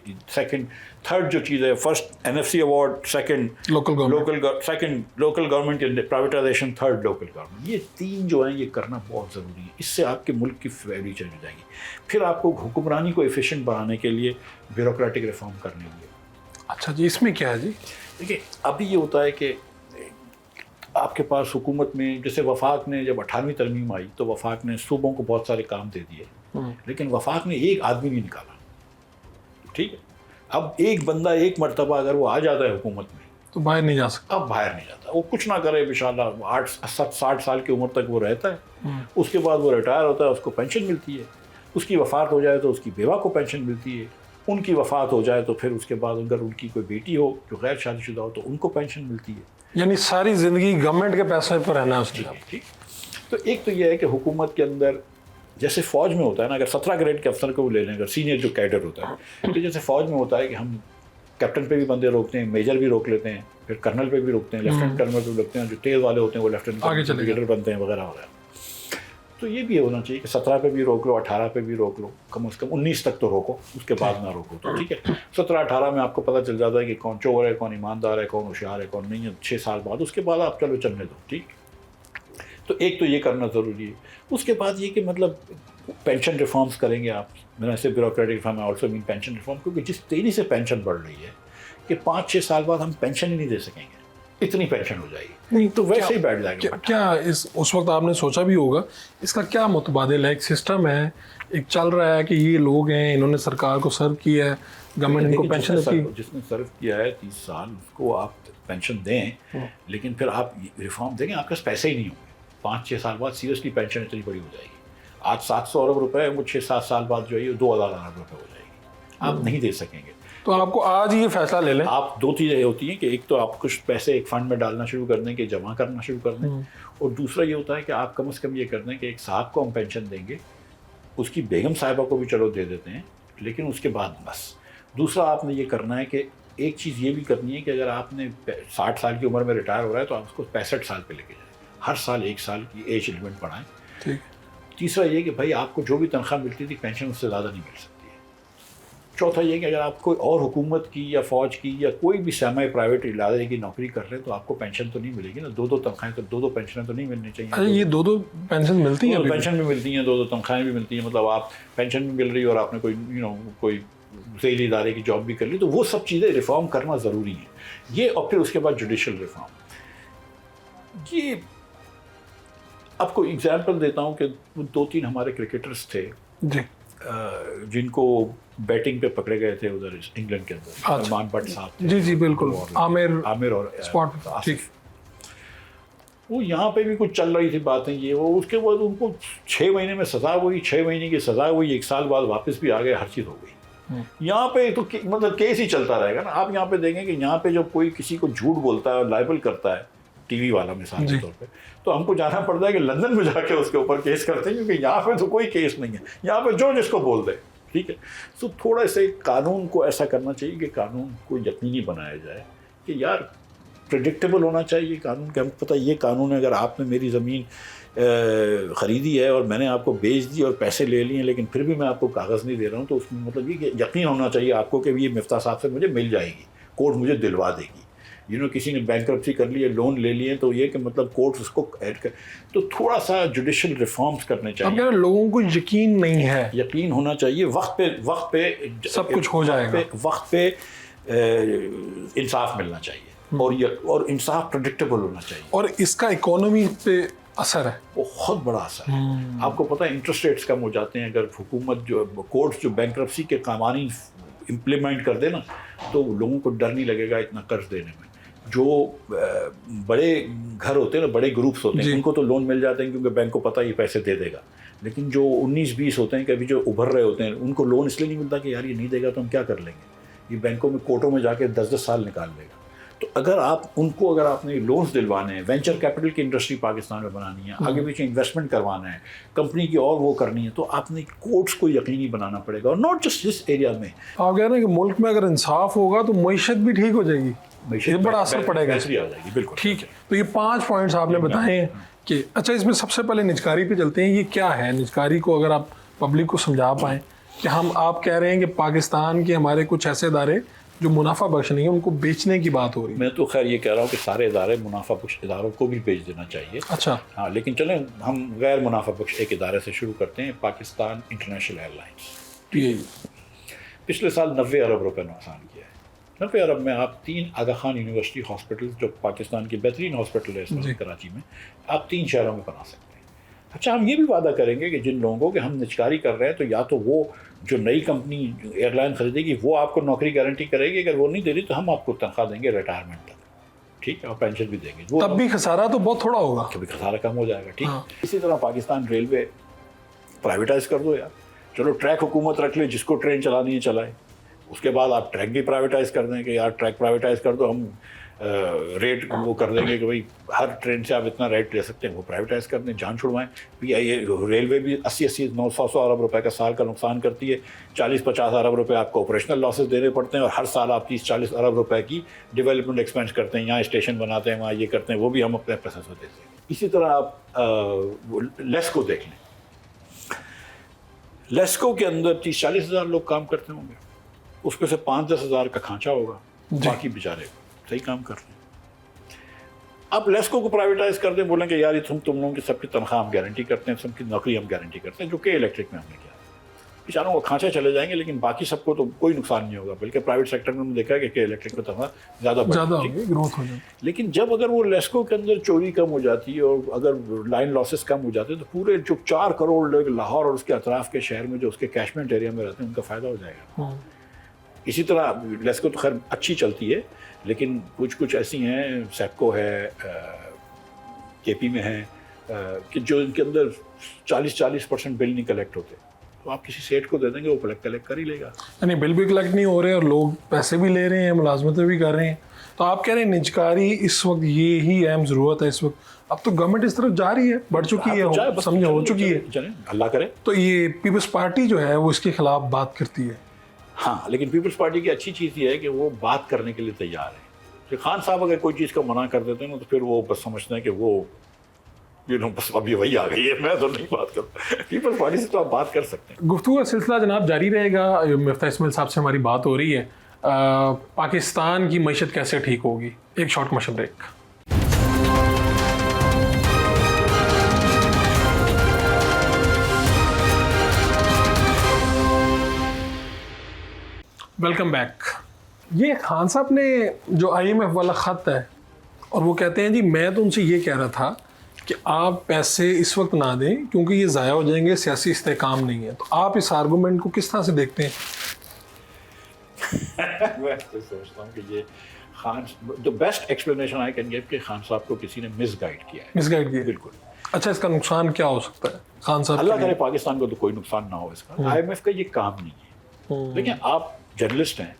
تھرڈ جو چیز ہے, first NFC award, second local government privatisation, third local government. یہ 3 جو ہیں یہ کرنا بہت ضروری ہے. اس سے آپ کے ملک کی ویلیو چینج ہو جائے گی. پھر آپ کو حکمرانی کو ایفیشینٹ بنانے کے لیے بیوروکریٹک ریفارم کرنے ہوئے.
اچھا جی, اس میں کیا ہے جی؟
دیکھیے ابھی یہ ہوتا ہے کہ آپ کے پاس حکومت میں, جیسے وفاق نے جب 18ویں ترمیم آئی تو وفاق نے صوبوں کو بہت سارے کام دے دیے, لیکن وفاق نے ایک آدمی نہیں نکالا. ٹھیک ہے, اب ایک بندہ ایک مرتبہ اگر وہ آ جاتا ہے حکومت میں
تو باہر نہیں جا سکتا.
اب باہر نہیں جاتا, وہ کچھ نہ کرے انشاءاللہ 60 سال کی عمر تک وہ رہتا ہے. اس کے بعد وہ ریٹائر ہوتا ہے, اس کو پینشن ملتی ہے. اس کی وفات ہو جائے تو اس کی بیوہ کو پینشن ملتی ہے. ان کی وفات ہو جائے تو پھر اس کے بعد اگر ان کی کوئی بیٹی ہو جو غیر شادی شدہ ہو تو ان کو پینشن ملتی ہے.
یعنی ساری زندگی گورنمنٹ کے پیسے پر رہنا ہے اس کے.
ٹھیک. تو ایک تو یہ ہے کہ حکومت کے اندر جیسے فوج میں ہوتا ہے نا, اگر 17 گریڈ کے افسر کو لے لیں, اگر سینئر جو کیڈر ہوتا ہے, تو جیسے فوج میں ہوتا ہے کہ ہم کیپٹن پہ بھی بندے روکتے ہیں, میجر بھی روک لیتے ہیں, پھر کرنل پہ بھی روکتے ہیں, لیفٹیننٹ کرنل پہ بھی روکتے ہیں, جو تیز والے ہوتے ہیں وہ لیفٹیننٹ بریگیڈیئر بنتے ہیں وغیرہ وغیرہ. تو یہ بھی ہونا چاہیے کہ 17 پہ بھی روک لو, 18 پہ بھی روک لو, کم از کم 19 تک تو روکو, اس کے بعد نہ روکو. تو ٹھیک ہے, 17-18 میں آپ کو پتہ چل جاتا ہے کہ کون چور ہے, کون ایماندار ہے, کون ہوشیار ہے, کون نہیں ہے. 6 سال بعد اس کے بعد آپ چلو چلنے دو. ٹھیک. تو ایک تو یہ کرنا ضروری ہے. اس کے بعد یہ کہ مطلب پینشن ریفارمز کریں گے آپ, میں نے صرف بیوروکریٹک ریفارم, آلسو مین پینشن ریفارم, کیونکہ جس تیزی سے پینشن بڑھ رہی ہے کہ 5-6 سال بعد ہم پینشن ہی نہیں دے سکیں گے. اتنی پینشن ہو جائے گی.
نہیں
تو ویسے ہی بیٹھ جائیں گے.
کیا اس وقت آپ نے سوچا بھی ہوگا اس کا کیا متبادل ہے؟ ایک سسٹم ہے، ایک چل رہا ہے کہ یہ لوگ ہیں، انہوں نے سرکار کو سرو کیا ہے، گورنمنٹ ان کو پینشن دیتی ہے.
جس نے سرو کیا ہے 30 سال اس کو آپ پینشن دیں، لیکن پھر آپ ریفارم دیں گے، آپ کے پاس پیسے ہی نہیں ہوں گے. 5-6 سال بعد سیریسلی پینشن اتنی بڑی ہو جائے گی. آج 700 ارب روپے ہے، وہ 6-7 سال بعد جو ہے 2000 ارب روپے ہو جائے گی. آپ نہیں دے سکیں گے.
تو آپ کو آج یہ فیصلہ لے لیں.
آپ 2 چیزیں ہوتی ہیں کہ ایک تو آپ کچھ پیسے ایک فنڈ میں ڈالنا شروع کر دیں کہ جمع کرنا شروع کر دیں، اور دوسرا یہ ہوتا ہے کہ آپ کم از کم یہ کر دیں کہ ایک صاحب کو ہم پینشن دیں گے، اس کی بیگم صاحبہ کو بھی چلو دے دیتے ہیں، لیکن اس کے بعد بس. دوسرا آپ نے یہ کرنا ہے کہ ایک چیز یہ بھی کرنی ہے کہ اگر آپ نے 60 سال کی عمر میں ریٹائر ہو رہا ہے تو آپ اس کو 65 سال پہ لے کے جائیں. ہر سال 1 سال کی ایج لمٹ بڑھائیں. تیسرا یہ کہ بھائی آپ کو جو بھی تنخواہ ملتی تھی پینشن اس سے زیادہ نہیں مل سکتی ہے. چوتھا یہ کہ اگر آپ کوئی اور حکومت کی یا فوج کی یا کوئی بھی سیمی پرائیویٹ ادارے کی نوکری کر رہے ہیں تو آپ کو پینشن تو نہیں ملے گی نا. 2 تنخواہیں تو 2 پینشنیں تو نہیں ملنی چاہیے.
اچھا یہ 2 پینشن ملتی ہیں؟
پینشن بھی ملتی ہیں، 2 تنخواہیں بھی ملتی ہیں. مطلب آپ پینشن بھی مل رہی ہے اور آپ نے کوئی ذیلی ادارے کی جاب بھی کر لی، تو وہ سب چیزیں ریفارم کرنا ضروری ہے. یہ اور پھر اس کے بعد جوڈیشل ریفارم. یہ آپ کو اگزامپل دیتا ہوں کہ 2-3 ہمارے کرکٹرز تھے
جی
جن کو بیٹنگ پہ پکڑے گئے تھے ادھر انگلینڈ کے اندر. سلمان بٹ صاحب تھے.
جی بالکل. عامر
اور
آصف.
وہ یہاں پہ بھی کچھ چل رہی تھی باتیں یہ وہ. اس کے بعد ان کو 6 مہینے میں سزا ہوئی، 6 مہینے کی سزا ہوئی، 1 سال بعد واپس بھی آ گئے، ہر چیز ہو گئی. یہاں پہ تو مطلب کیس ہی چلتا رہے گا نا. آپ یہاں پہ دیکھیں کہ یہاں پہ جب کوئی کسی کو جھوٹ بولتا ہے اور لائبل کرتا ہے ٹی وی والا مثال کے طور پہ، تو ہم کو جانا پڑتا ہے کہ لندن میں جا کے اس کے اوپر کیس کرتے ہیں، کیونکہ یہاں پہ تو کوئی کیس نہیں ہے. یہاں پہ جو جس کو بول دے ٹھیک ہے. تو تھوڑا سا قانون کو ایسا کرنا چاہیے کہ قانون کو یقینی بنایا جائے کہ یار پریڈکٹیبل ہونا چاہیے قانون. کہ ہم کو پتہ یہ قانون ہے، اگر آپ نے میری زمین خریدی ہے اور میں نے آپ کو بیچ دی اور پیسے لے لیے لیکن پھر بھی میں آپ کو کاغذ نہیں دے رہا ہوں، تو اس میں مطلب یہ کہ یقین ہونا چاہیے آپ کو کہ یہ مفتاح صاحب سے مجھے مل جائے گی، کورٹ مجھے دلوا دے گی. کسی نے بینکرپسی کر لی ہے، لون لے لیے، تو یہ کہ مطلب کورٹ اس کو ایڈ کر. تو تھوڑا سا جوڈیشل ریفارمز کرنے چاہیے.
اب لوگوں کو یقین نہیں ہے.
یقین ہونا چاہیے. وقت پہ
سب کچھ ہو جائے گا.
وقت پہ انصاف ملنا چاہیے اور انصاف پریڈکٹیبل ہونا چاہیے.
اور اس کا اکانومی پہ اثر ہے،
بہت بڑا اثر ہے. آپ کو پتہ ہے انٹرسٹ ریٹس کم ہو جاتے ہیں اگر حکومت کورٹس جو بینکرپسی کے قوانین امپلیمنٹ کر دے نا، تو لوگوں کو ڈر نہیں لگے گا اتنا قرض دینے میں. جو بڑے گھر ہوتے ہیں نا، بڑے گروپس ہوتے ہیں، ان کو تو لون مل جاتے ہیں کیونکہ بینک کو پتہ یہ پیسے دے دے گا. لیکن جو 19-20 ہوتے ہیں کہ ابھی جو ابھر رہے ہوتے ہیں، ان کو لون اس لیے نہیں ملتا کہ یار یہ نہیں دے گا تو ہم کیا کر لیں گے. یہ بینکوں میں کورٹوں میں جا کے 10-10 سال نکال لے گا. تو اگر آپ نے لونز دلوانے ہیں، وینچر کیپٹل کی انڈسٹری پاکستان میں بنانی ہے، آگے پیچھے انویسٹمنٹ کروانا ہے، کمپنی کی اور وہ کرنی ہے، تو آپ نے کورٹس کو یقینی بنانا پڑے گا. اور ناٹ جسٹ دس ایریا میں.
آپ کہہ رہے ہیں کہ ملک میں اگر انصاف ہوگا تو معیشت بھی ٹھیک ہو جائے گی، یہ بڑا اثر پڑے گا.
بالکل
ٹھیک ہے. تو یہ 5 پوائنٹس آپ نے بتائے ہیں کہ اچھا اس میں سب سے پہلے نجکاری پہ چلتے ہیں. یہ کیا ہے نجکاری کو اگر آپ پبلک کو سمجھا پائیں کہ آپ کہہ رہے ہیں کہ پاکستان کے ہمارے کچھ ایسے ادارے جو منافع بخش نہیں ہیں ان کو بیچنے کی بات ہو رہی ہے.
میں تو خیر یہ کہہ رہا ہوں کہ سارے ادارے منافع بخش اداروں کو بھی بیچ دینا چاہیے.
اچھا
ہاں، لیکن چلیں ہم غیر منافع بخش ایک ادارے سے شروع کرتے ہیں. پاکستان انٹرنیشنل ایئر لائنس پچھلے سال 90 ارب روپے نقصان کیا ہے. 90 ارب میں آپ 3 آغا خان یونیورسٹی ہاسپٹل جو پاکستان کی بہترین ہاسپٹل ہے کراچی میں، آپ 3 شہروں میں بنا سکتے ہیں. اچھا ہم یہ بھی وعدہ کریں گے کہ جن لوگوں کے ہم نجکاری کر رہے ہیں تو یا تو وہ جو نئی کمپنی ایئر لائن خریدے گی وہ آپ کو نوکری گارنٹی کرے گی، اگر وہ نہیں دے رہی تو ہم آپ کو تنخواہ دیں گے ریٹائرمنٹ تک، ٹھیک ہے، اور پینشن بھی دیں گے.
تب بھی خسارہ تو بہت تھوڑا ہوگا،
کبھی خسارہ کم ہو جائے گا. ٹھیک. اسی طرح پاکستان ریلوے پرائیویٹائز کر دو یار. چلو ٹریک حکومت رکھ لے، جس کو ٹرین چلانی ہے چلائے. اس کے بعد آپ ٹریک بھی پرائیویٹائز کر دیں کہ یار ٹریک پرائیویٹائز کر دو، ہم ریٹ وہ کر دیں گے کہ بھائی ہر ٹرین سے آپ اتنا ریٹ لے سکتے ہیں، وہ پرائیویٹائز کر دیں، جان چھڑوائیں. ریلوے بھی 80-90-100 ارب روپے کا سال کا نقصان کرتی ہے. 40-50 ارب روپے آپ کو آپریشنل لاسز دینے پڑتے ہیں، اور ہر سال آپ 30-40 ارب روپے کی ڈیولپمنٹ ایکسپینس کرتے ہیں. یہاں اسٹیشن بناتے ہیں، وہاں یہ کرتے ہیں، وہ بھی ہم اپنے پیسے سے دیتے ہیں. اسی طرح آپ لیسکو دیکھ لیں. لیسکو کے اندر 30-40 ہزار لوگ کام کرتے ہوں گے، اس میں سے 5-10 ہزار کا کھانچا ہوگا، باقی بیچارے صحیح کام کر رہے ہیں. آپ لیسکو کو پرائیویٹائز کر دیں، بولیں کہ یار تم لوگوں کی سب کی تنخواہ ہم گارنٹی کرتے ہیں، سب کی نوکری ہم گارنٹی کرتے ہیں، جو کہ الیکٹرک میں ہم نے کیا. بیچاروں کو کھانچے چلے جائیں گے, لیکن باقی سب کو تو کوئی نقصان نہیں ہوگا, بلکہ پرائیویٹ سیکٹر میں ہم نے دیکھا ہے کہ الیکٹرک کی طرح زیادہ
ہوگی, گروتھ ہو جائے.
لیکن جب اگر وہ لیسکو کے اندر چوری کم ہو جاتی ہے اور اگر لائن لاسز کم ہو جاتے ہیں, تو پورے جو 4 کروڑ لوگ لاہور اور اس کے اطراف کے شہر میں جو اس کے کیشمنٹ ایریا میں رہتے ہیں ان کا فائدہ ہو جائے گا. اسی طرح لیسکو تو خیر اچھی چلتی ہے, لیکن کچھ ایسی ہیں, سیپکو ہے, کے پی میں ہیں, کہ جو ان کے اندر 40% بل نہیں کلیکٹ ہوتے, تو آپ کسی سیٹ کو دے دیں گے وہ کلیکٹ کر ہی لے گا.
یعنی بل بھی کلیکٹ نہیں ہو رہے اور لوگ پیسے بھی لے رہے ہیں, ملازمتیں بھی کر رہے ہیں. تو آپ کہہ رہے ہیں نجکاری اس وقت یہ ہی اہم ضرورت ہے اس وقت. اب تو گورنمنٹ اس طرف جا رہی ہے, بڑھ چکی ہے, سمجھے ہو چکی ہے,
اللہ کرے.
تو یہ پیپلز پارٹی جو ہے وہ اس کے خلاف بات کرتی ہے.
ہاں, لیکن پیپلز پارٹی کی اچھی چیز یہ ہے کہ وہ بات کرنے کے لیے تیار ہے. کہ خان صاحب اگر کوئی چیز کا منع کر دیتے ہیں نا, تو پھر وہ بس سمجھتے ہیں کہ وہ بس ابھی وہی آ گئی ہے, میں تو نہیں بات کرتا. پیپلز پارٹی سے تو آپ بات کر سکتے ہیں.
گفتگو کا سلسلہ جناب جاری رہے گا. مفتاح اسماعیل صاحب سے ہماری بات ہو رہی ہے, پاکستان کی معیشت کیسے ٹھیک ہوگی. ایک short commercial break. Welcome back. یہ خان صاحب نے جو IMF والا خط ہے, اور وہ کہتے ہیں جی میں تو ان سے یہ کہہ رہا تھا کہ آپ پیسے اس وقت نہ دیں کیونکہ یہ ضائع ہو جائیں گے, سیاسی استحکام نہیں ہے. تو آپ اس آرگومنٹ کو کس طرح سے دیکھتے ہیں؟
میں تو سوچتا ہوں کہ یہ Khan the best explanation I can give کہ خان صاحب کو کسی نے مس گائیڈ کیا ہے.
مس گائیڈ کیا,
بالکل.
اچھا, اس کا نقصان کیا ہو سکتا ہے خان صاحب؟
اللہ کرے پاکستان کو تو کوئی نقصان نہ ہو اس کا. IMF کا یہ کام نہیں ہے. دیکھیں آپ جرنلسٹ ہیں,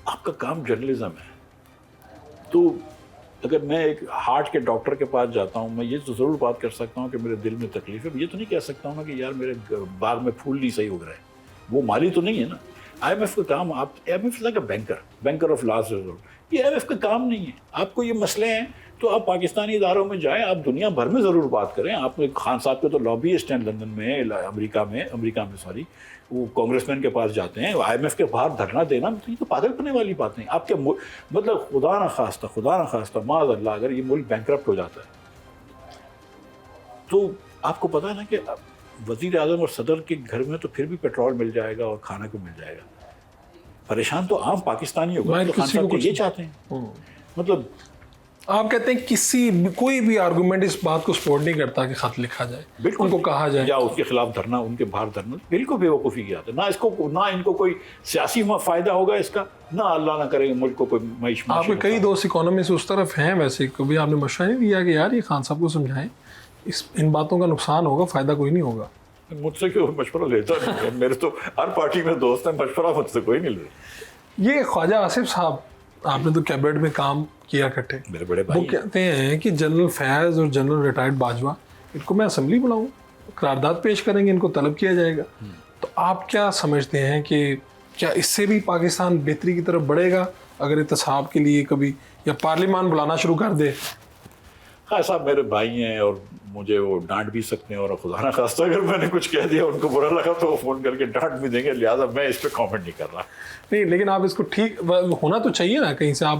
آپ کا کام جرنلزم ہے. تو اگر میں ایک ہارٹ کے ڈاکٹر کے پاس جاتا ہوں, میں یہ تو ضرور بات کر سکتا ہوں کہ میرے دل میں تکلیف ہے. یہ تو نہیں کہہ سکتا ہوں نا کہ یار میرے باغ میں پھول نہیں صحیح اگ رہے. وہ مالی تو نہیں ہے نا. IMF کا کام, آپ IMF is like a banker of last resort. یہ IMF کا کام نہیں ہے. آپ کو یہ مسئلے ہیں تو آپ پاکستانی اداروں میں جائیں, آپ دنیا بھر میں ضرور بات کریں. آپ خان صاحب کے تو لابیسٹ ہیں لندن میں, امریکہ میں سوری, وہ کانگریس مین کے پاس جاتے ہیں. IMF کے باہر دھرنا دینا یہ تو پاگل پنے والی بات نہیں. آپ کے مطلب خدا نخواستہ معاذ اللہ اگر یہ ملک بینکرپٹ ہو جاتا ہے تو آپ کو پتا ہے نا کہ وزیر اعظم اور صدر کے گھر میں تو پھر بھی پیٹرول مل جائے گا اور کھانا کو مل جائے گا. پریشان تو عام پاکستانی ہوگا. تو خان صاحب کو یہ چاہتے ہیں. مطلب
آپ کہتے ہیں کوئی بھی آرگومنٹ اس بات کو سپورٹ نہیں کرتا کہ خط لکھا جائے, بالکل ان کو کہا جائے
یا اس کے خلاف دھرنا, ان کے باہر دھرنا, بالکل بیوقوفی کی آتا ہے. نہ ان کو کوئی سیاسی فائدہ ہوگا اس کا, نہ اللہ نہ کرے ملک کو کوئی معیشت.
آپ کے کئی دوست اکانومی سے اس طرف ہیں, ویسے کبھی آپ نے مشورہ نہیں دیا کہ یار یہ خان صاحب کو سمجھائیں ان باتوں کا نقصان ہوگا, فائدہ کوئی نہیں ہوگا؟
مجھ سے کوئی مشورہ لیتا نہیں ہے. میرے تو ہر پارٹی میں دوست ہیں, مشورہ مجھ سے کوئی نہیں لے.
یہ خواجہ آصف صاحب, آپ نے تو کیبنٹ میں کام کیا کٹھے,
میرے بڑے بھائی,
وہ کہتے ہیں کہ جنرل فیض اور جنرل ریٹائرڈ باجوہ ان کو میں اسمبلی بلاؤں, قرارداد پیش کریں گے, ان کو طلب کیا جائے گا. تو آپ کیا سمجھتے ہیں کہ کیا اس سے بھی پاکستان بہتری کی طرف بڑھے گا اگر احتساب کے لیے کبھی یا پارلیمان بلانا شروع کر دے؟
ہاں صاحب میرے بھائی ہیں اور مجھے وہ ڈانٹ بھی سکتے ہیں, اور خدا نہ خواستہ اگر میں نے کچھ کہہ دیا ان کو برا لگا تو وہ فون کر کے ڈانٹ بھی دیں گے, لہٰذا میں اس پہ کامنٹ نہیں کر رہا.
نہیں, لیکن آپ اس کو ٹھیک ہونا تو چاہیے نا. کہیں سے آپ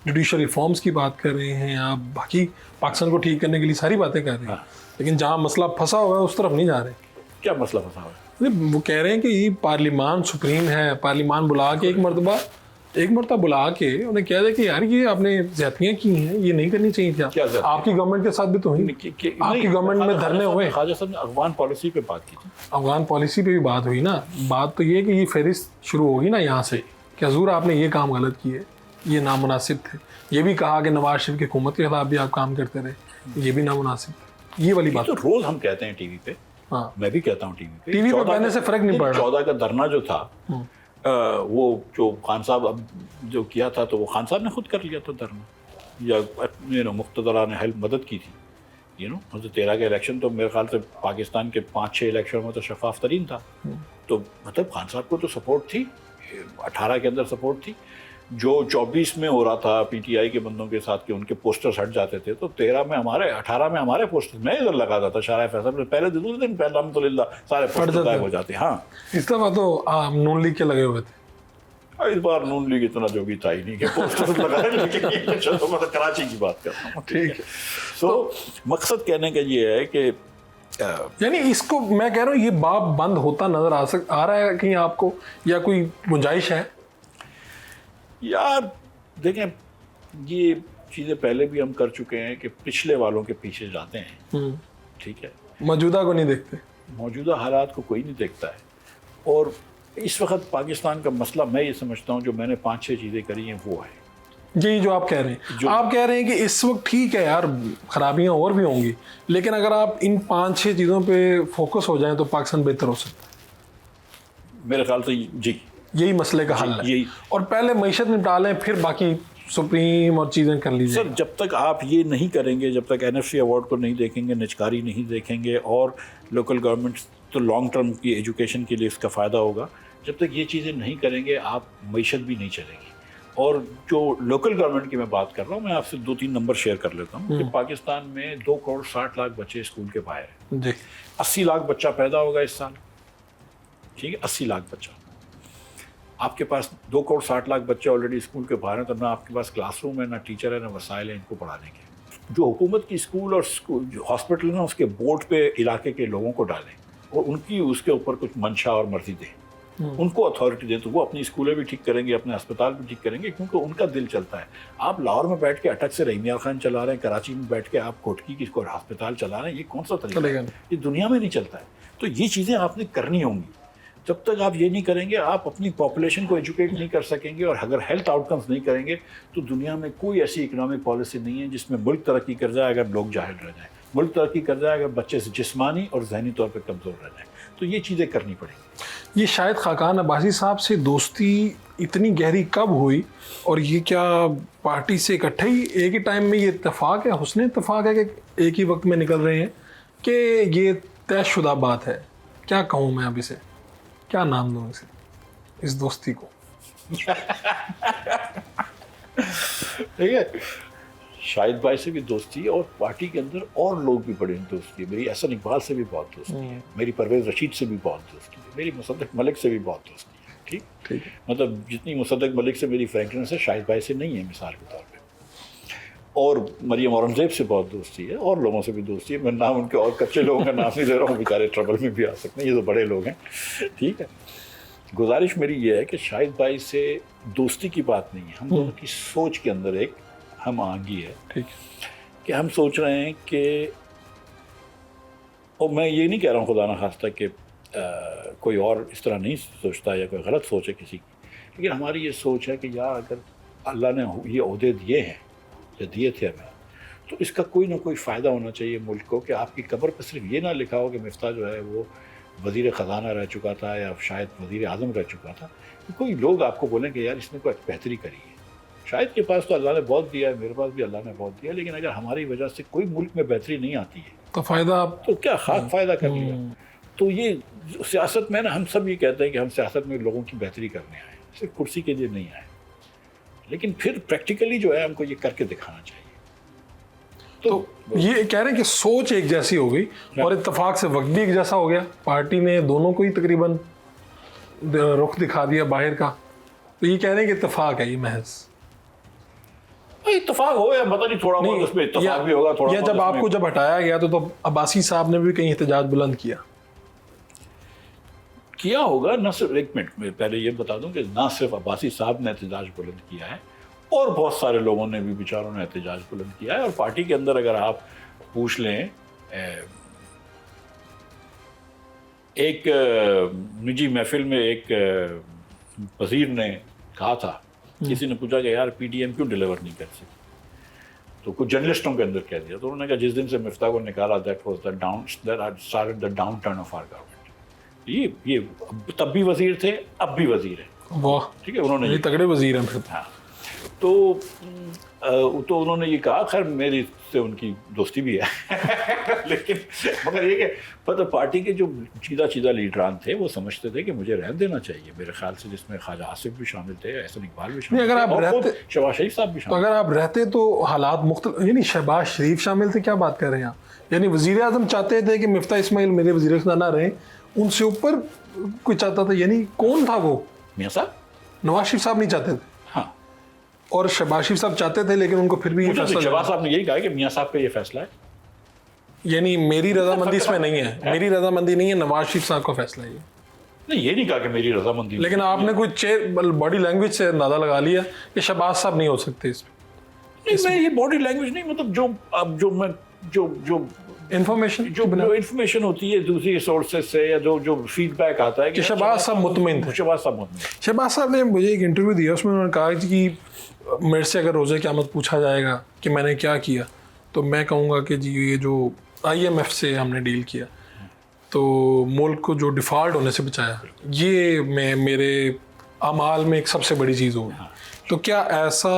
جوڈیشل ریفارمز کی بات کر رہے ہیں, آپ باقی پاکستان کو ٹھیک کرنے کے لیے ساری باتیں کر رہے ہیں, لیکن جہاں مسئلہ پھنسا ہوا ہے اس طرف نہیں جا رہے.
کیا مسئلہ پھنسا ہوا ہے؟
وہ کہہ رہے ہیں کہ یہ پارلیمان سپریم ہے, پارلیمان بلا کے ایک مرتبہ بلا کے انہیں کہہ دے کہ یار یہ آپ نے زیادتیاں کی ہیں, یہ نہیں کرنی چاہیے تھا. آپ کی گورنمنٹ کے ساتھ بھی تو ہوئی, آپ کی گورنمنٹ میں دھرنے ہوئے.
خواجہ صاحب نے افغان پالیسی پہ بات کی تھی.
افغان پالیسی پہ بھی بات ہوئی نا. بات تو یہ کہ یہ فہرست شروع ہوگی نا یہاں سے کہ حضور آپ نے یہ کام غلط کیے, یہ نامناسب تھے. یہ بھی کہا کہ نواز شریف کی حکومت کے خلاف بھی آپ کام کرتے رہے, یہ بھی نامناسب تھے. یہ والی بات
تو روز ہم کہتے ہیں ٹی وی پہ. ہاں میں بھی کہتا ہوں ٹی وی پہ کہنے
سے فرق نہیں پڑ رہا.
14 کا دھرنا جو تھا وہ جو خان صاحب اب جو کیا تھا تو وہ خان صاحب نے خود کر لیا تھا دھرنا, یا مقتدرہ نے مدد کی تھی. 13 کے الیکشن تو میرے خیال سے پاکستان کے 5-6 الیکشن میں تو شفاف ترین تھا. تو مطلب خان صاحب کو تو سپورٹ تھی, 18 کے اندر سپورٹ تھی. جو 24 میں ہو رہا تھا پی ٹی آئی کے بندوں کے ساتھ کہ ان کے پوسٹرز ہٹ جاتے تھے, تو 13 میں ہمارے 18 میں ہمارے پوسٹر میں ادھر لگاتا تھا شارع فیصل. پہلے دن پہلے الحمدللہ سارے پوسٹر غائب ہو جاتے. ہاں اس
دفعہ تو نون لیگ کے لگے ہوئے تھے.
اس بار نون لیگ اتنا جو بھی تھا ہی نہیں کہ پوسٹر لگائے, لیکن چلو میں کراچی کی بات کرتا ہوں. ٹھیک ہے. سو مقصد کہنے کا یہ ہے کہ
یعنی اس کو میں کہہ رہا ہوں یہ باب بند ہوتا نظر آ رہا ہے کہیں آپ کو, یا کوئی گنجائش ہے؟
یار دیکھیں یہ چیزیں پہلے بھی ہم کر چکے ہیں کہ پچھلے والوں کے پیچھے جاتے ہیں, ٹھیک ہے,
موجودہ کو نہیں دیکھتے,
موجودہ حالات کو کوئی نہیں دیکھتا ہے. اور اس وقت پاکستان کا مسئلہ میں یہ سمجھتا ہوں جو میں نے 5-6 چیزیں کری ہیں وہ ہے
یہی جو آپ کہہ رہے ہیں. آپ کہہ رہے ہیں کہ اس وقت ٹھیک ہے یار خرابیاں اور بھی ہوں گی, لیکن اگر آپ ان 5-6 چیزوں پہ فوکس ہو جائیں تو پاکستان بہتر ہو سکتا ہے
میرے خیال سے. جی
یہی مسئلے کا حل ہے, اور پہلے معیشت نپٹا لیں پھر باقی سپریم اور چیزیں کر لیجیے.
سر جب تک آپ یہ نہیں کریں گے, جب تک NFC ایوارڈ کو نہیں دیکھیں گے, نجکاری نہیں دیکھیں گے, اور لوکل گورنمنٹس تو لانگ ٹرم کی ایجوکیشن کے لیے اس کا فائدہ ہوگا, جب تک یہ چیزیں نہیں کریں گے آپ معیشت بھی نہیں چلے گی. اور جو لوکل گورنمنٹ کی میں بات کر رہا ہوں, میں آپ سے 2-3 نمبر شیئر کر لیتا ہوں کہ پاکستان میں 2.60 کروڑ بچے اسکول کے باہر ہیں.
جی
80 لاکھ بچہ پیدا ہوگا اس سال, ٹھیک ہے, 80 لاکھ بچہ. آپ کے پاس 2.60 کروڑ بچے آلریڈی اسکول کے باہر ہیں, تو نہ آپ کے پاس کلاس روم ہے, نہ ٹیچر ہے, نہ وسائل ہیں ان کو پڑھانے کے. جو حکومت کی اسکول اور جو ہاسپٹل ہیں اس کے بورڈ پہ علاقے کے لوگوں کو ڈالیں اور ان کی اس کے اوپر کچھ منشا اور مرضی دیں, ان کو اتھارٹی دیں, تو وہ اپنی اسکولیں بھی ٹھیک کریں گے, اپنے اسپتال بھی ٹھیک کریں گے, کیونکہ ان کا دل چلتا ہے. آپ لاہور میں بیٹھ کے اٹک سے رحیمیہ خان چلا رہے ہیں, کراچی میں بیٹھ کے آپ کوٹکی کی ہسپتال چلا رہے ہیں, یہ کون سا طریقہ ہے؟ یہ دنیا میں نہیں چلتا ہے. تو یہ چیزیں آپ نے کرنی ہوں گی. جب تک آپ یہ نہیں کریں گے آپ اپنی پاپولیشن کو ایجوکیٹ نہیں کر سکیں گے, اور اگر ہیلتھ آؤٹ کمز نہیں کریں گے تو دنیا میں کوئی ایسی اکنامک پالیسی نہیں ہے جس میں ملک ترقی کر جائے اگر لوگ جاہل رہ جائیں, ملک ترقی کر جائے اگر بچے سے جسمانی اور ذہنی طور پہ کمزور رہ جائیں. تو یہ چیزیں کرنی پڑیں گی.
یہ شاہد خاقان عباسی صاحب سے دوستی اتنی گہری کب ہوئی, اور یہ کیا پارٹی سے اکٹھے ہی ایک ہی ٹائم میں یہ اتفاق ہے, حسن اتفاق ہے کہ ایک ہی وقت میں نکل رہے ہیں, کہ یہ طے شدہ بات ہے؟ کیا کہوں میں اب اسے, کیا نام دوں اسے, اس دوستی کو؟
ٹھیک ہے, شاہد بھائی سے بھی دوستی ہے, اور پارٹی کے اندر اور لوگ بھی بڑے دوستی ہے. میری احسن اقبال سے بھی بہت دوستی ہے, میری پرویز رشید سے بھی بہت دوستی ہے, میری مصدق ملک سے بھی بہت دوستی ہے. ٹھیک, مطلب جتنی مصدق ملک سے میری فرینکنس ہے شاہد بھائی سے نہیں ہے مثال کے طور پہ. اور مریم اورنگزیب سے بہت دوستی ہے, اور لوگوں سے بھی دوستی ہے. میں نام ان کے اور کچے لوگوں کا نام نہیں لے رہا ہوں, بیچارے ٹربل میں بھی آ سکتے ہیں, یہ تو بڑے لوگ ہیں. ٹھیک ہے, گزارش میری یہ ہے کہ شاہد بھائی سے دوستی کی بات نہیں ہے, ہم دونوں کی سوچ کے اندر ایک ہم آہنگی ہے.
ٹھیک,
کہ ہم سوچ رہے ہیں کہ, اور میں یہ نہیں کہہ رہا ہوں خدا نخواستہ کہ کوئی اور اس طرح نہیں سوچتا یا کوئی غلط سوچ ہے کسی کی, لیکن ہماری یہ سوچ ہے کہ یار اگر اللہ نے یہ عہدے دیے ہیں یا دیے تھے ہمیں, تو اس کا کوئی نہ کوئی فائدہ ہونا چاہیے ملک کو. کہ آپ کی قبر پہ صرف یہ نہ لکھا ہو کہ مفتاح جو ہے وہ وزیر خزانہ رہ چکا تھا یا شاید وزیر اعظم رہ چکا تھا, کوئی لوگ آپ کو بولیں کہ یار اس نے کوئی بہتری کری ہے. شاید کے پاس تو اللہ نے بہت دیا ہے, میرے پاس بھی اللہ نے بہت دیا, لیکن اگر ہماری وجہ سے کوئی ملک میں بہتری نہیں آتی ہے
تو فائدہ
تو کیا خاک فائدہ کر لیا. تو یہ سیاست میں نا, ہم سب یہ کہتے ہیں کہ ہم سیاست میں لوگوں کی بہتری کرنے آئے, صرف کرسی کے لیے نہیں آئے, لیکن پھر پریکٹیکلی جو ہے ہم کو یہ کر کے دکھانا چاہیے.
تو یہ کہہ رہے ہیں کہ سوچ ایک جیسی ہو گئی اور اتفاق سے وقت بھی ایک جیسا ہو گیا, پارٹی نے دونوں کو ہی تقریباً رخ دکھا دیا باہر کا. تو یہ کہہ رہے ہیں کہ اتفاق ہے یہ محض,
اتفاق ہو یا پتہ نہیں, تھوڑا بہت اس میں اتفاق بھی ہوگا تھوڑا.
یا جب آپ کو جب ہٹایا گیا تو عباسی صاحب نے بھی کہیں احتجاج بلند کیا
ہوگا. نہ صرف, ایک منٹ میں پہلے یہ بتا دوں کہ نہ صرف عباسی صاحب نے احتجاج بلند کیا ہے, اور بہت سارے لوگوں نے بھی بیچاروں نے احتجاج بلند کیا ہے. اور پارٹی کے اندر اگر آپ پوچھ لیں, ایک نجی محفل میں ایک وزیر نے کہا تھا, کسی نے پوچھا کہ یار پی ڈی ایم کیوں ڈیلیور نہیں کر سکتی, تو کچھ جرنلسٹوں کے اندر کہہ دیا. تو انہوں نے کہا جس دن سے مفتاح کو نکالا that was the downturn of our government. یہ تب بھی وزیر تھے, اب بھی وزیر ہیں.
واہ,
ٹھیک ہے, انہوں نے
تگڑے وزیر ہیں.
ہاں, تو انہوں نے یہ کہا, خیر میری سے ان کی دوستی بھی ہے, لیکن مگر یہ کہ پتہ پارٹی کے جو چیدہ لیڈران تھے وہ سمجھتے تھے کہ مجھے رہن دینا چاہیے. میرے خیال سے جس میں خواجہ آصف بھی شامل تھے, احسن اقبال بھی شامل
تھے,
اور شہباز شریف صاحب بھی شامل.
اگر آپ رہتے تو حالات مختلف, یعنی شہباز شریف شامل تھے, کیا بات کر رہے ہیں آپ؟ یعنی وزیر اعظم چاہتے تھے کہ مفتاح اسماعیل میرے وزیر خزانہ رہیں, ان سے اوپر کوئی چاہتا تھا, یعنی کون تھا وہ؟
میاں صاحب.
نواز شریف صاحب نہیں چاہتے تھے,
ہاں,
اور شہباز شریف صاحب چاہتے تھے, لیکن ان کو پھر بھی یہ فیصلہ,
شہباز صاحب نے یہی کہا کہ میاں صاحب کا یہ فیصلہ ہے.
یعنی میری رضامندی اس میں نہیں ہے, میری رضامندی نہیں ہے, نواز شریف صاحب کا فیصلہ ہے یہ.
نہیں, یہ نہیں کہا کہ میری رضامندی,
لیکن آپ نے کوئی باڈی لینگویج سے اندازہ لگا لیا کہ شہباز صاحب نہیں ہو سکتے اس میں.
نہیں, میں یہ باڈی لینگویج نہیں, مطلب جو انفارمیشن ہوتی ہے دوسری سورسز سے یا جو فیڈ بیک آتا ہے
کہ شہباز صاحب مطمئن تھے. شہباز صاحب نے مجھے ایک انٹرویو دیا, اس میں انہوں نے کہا کہ میرے سے اگر روزے قیامت پوچھا جائے گا کہ میں نے کیا کیا, تو میں کہوں گا کہ جی یہ جو IMF سے ہم نے ڈیل کیا تو ملک کو جو ڈیفالٹ ہونے سے بچایا, یہ میرے اعمال میں ایک سب سے بڑی چیز ہوگی. تو کیا ایسا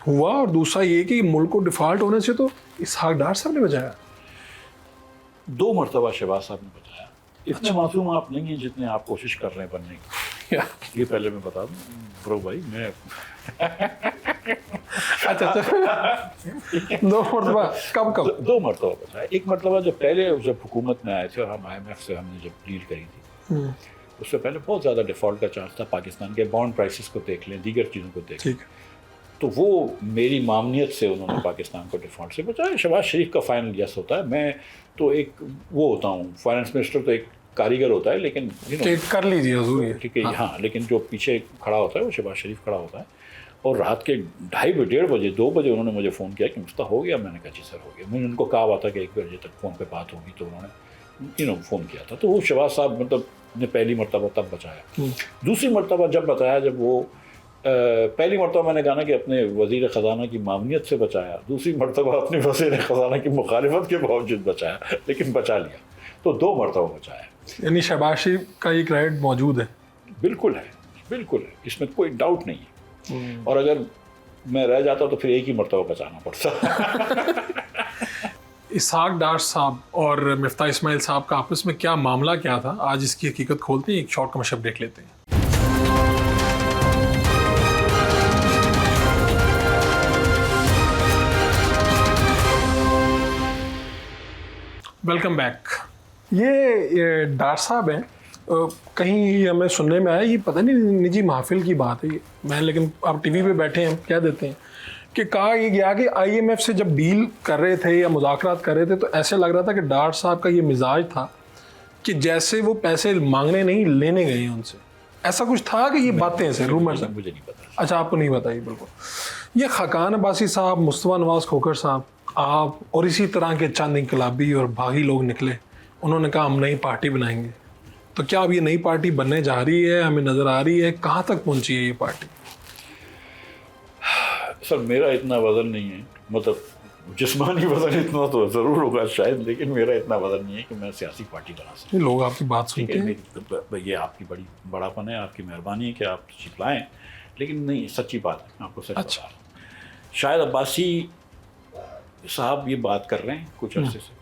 ہوا؟ اور دوسرا یہ کہ ملک کو ڈیفالٹ ہونے سے تو اسحاق ڈار صاحب نے بچایا.
2 مرتبہ شہباز صاحب نے بتایا. اتنے معصوم آپ نہیں ہیں جتنے آپ کوشش کر رہے ہیں بننے کی. یہ پہلے میں بتا دوں برو بھائی, میں
اچھا 2 مرتبہ کب
2 مرتبہ بتایا. ایک مرتبہ جب حکومت میں آئے تھے اور ہم IMF سے ہم نے جب ڈیل کری تھی, اس سے پہلے بہت زیادہ ڈیفالٹ کا چانس تھا. پاکستان کے بانڈ پرائسز کو دیکھ لیں, دیگر چیزوں کو دیکھ لیں, تو وہ میری معاملیت سے انہوں نے پاکستان کو ڈیفالٹ سے بچایا. شہباز شریف کا فائنل یس ہوتا ہے. میں تو ایک وہ ہوتا ہوں, فائنانس منسٹر تو ایک کاریگر ہوتا ہے, لیکن
کر لیجیے حضور,
ٹھیک ہے ہاں, لیکن جو پیچھے کھڑا ہوتا ہے وہ شہباز شریف کھڑا ہوتا ہے. اور رات کے 2:30 بجے 2 بجے انہوں نے مجھے فون کیا کہ مفتاح ہو گیا. میں نے کہا جی سر ہو گیا. میں نے ان کو کہا ہوا تھا کہ 1 بجے تک فون پہ بات ہوگی, تو انہوں نے فون کیا تھا. تو وہ شہباز صاحب مطلب نے پہلی مرتبہ تب بچایا. دوسری مرتبہ جب بتایا, جب وہ پہلی مرتبہ میں نے کہا نا کہ اپنے وزیر خزانہ کی معاملیت سے بچایا, دوسری مرتبہ اپنے وزیر خزانہ کی مخالفت کے باوجود بچایا, لیکن بچا لیا. تو 2 مرتبہ بچایا.
یعنی شہباز شریف کا یہ کریڈٹ موجود ہے.
بالکل ہے, بالکل ہے, اس میں کوئی ڈاؤٹ نہیں ہے. اور اگر میں رہ جاتا تو پھر ایک ہی مرتبہ بچانا پڑتا.
اسحاق ڈار صاحب اور مفتاح اسماعیل صاحب کا آپس میں کیا معاملہ کیا تھا, آج اس کی حقیقت کھولتے ہیں. ایک شارٹ کا مشہد دیکھ لیتے ہیں. Welcome back. یہ ڈار صاحب ہیں, کہیں ہمیں سننے میں آیا, یہ پتہ نہیں نجی محفل کی بات ہے میں, لیکن آپ ٹی وی پہ بیٹھے ہیں کہہ دیتے ہیں کہ کہا یہ گیا کہ IMF سے جب ڈیل کر رہے تھے یا مذاکرات کر رہے تھے تو ایسے لگ رہا تھا کہ ڈار صاحب کا یہ مزاج تھا کہ جیسے وہ پیسے مانگنے نہیں لینے گئے ہیں ان سے. ایسا کچھ تھا کہ یہ باتیں سے رومرز ہیں؟
مجھے نہیں پتا.
اچھا آپ کو نہیں بتائی. بالکل. یہ خاقان عباسی صاحب, مصطفیٰ نواز کھوکھر صاحب, آپ اور اسی طرح کے چند انقلابی اور باغی لوگ نکلے, انہوں نے کہا ہم نئی پارٹی بنائیں گے. تو کیا اب یہ نئی پارٹی بننے جا رہی ہے, ہمیں نظر آ رہی ہے, کہاں تک پہنچی ہے یہ پارٹی؟
سر میرا اتنا وزن نہیں ہے, مطلب جسمانی وزن اتنا تو ضرور ہوگا شاید, لیکن میرا اتنا وزن نہیں ہے کہ میں سیاسی پارٹی بنا سکوں.
لوگ آپ کی بات سنتے ہیں.
یہ آپ کی بڑا پن ہے, آپ کی مہربانی ہے کہ آپ تشریف لائیں, لیکن نہیں سچی بات ہے, آپ کو سچ بتا رہا ہوں. شاید عباسی صاحب یہ بات کر رہے ہیں کچھ عرصے سے.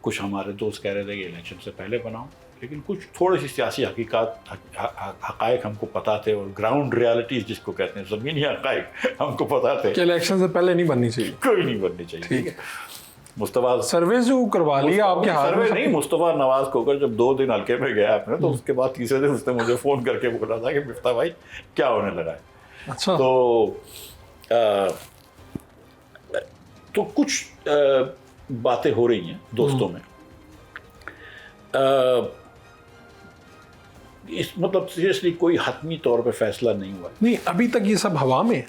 کچھ ہمارے دوست کہہ رہے تھے کہ الیکشن سے پہلے بناؤ, لیکن کچھ تھوڑی سی سیاسی حقائق ہم کو پتہ تھے, اور گراؤنڈ ریالٹیز جس کو کہتے ہیں, زمینی حقائق ہم کو پتہ تھے
کہ الیکشن سے پہلے نہیں بننی چاہیے,
کوئی نہیں بننی چاہیے. ٹھیک ہے, مصطفیٰ
سروے جو کروا لیا آپ کے ہاتھ میں
نہیں. مصطفیٰ نواز کھوکھر جب 2 دن حلقے میں گیا اپنے, تو اس کے بعد تیسرے دن اس نے مجھے فون کر کے بولا تھا کہ مفتاح بھائی کیا ہونے لگا ہے.
اچھا.
تو کچھ باتیں ہو رہی ہیں دوستوں میں, مطلب سیریسلی کوئی حتمی طور پہ فیصلہ نہیں ہوا.
نہیں ابھی تک یہ سب ہوا میں ہے.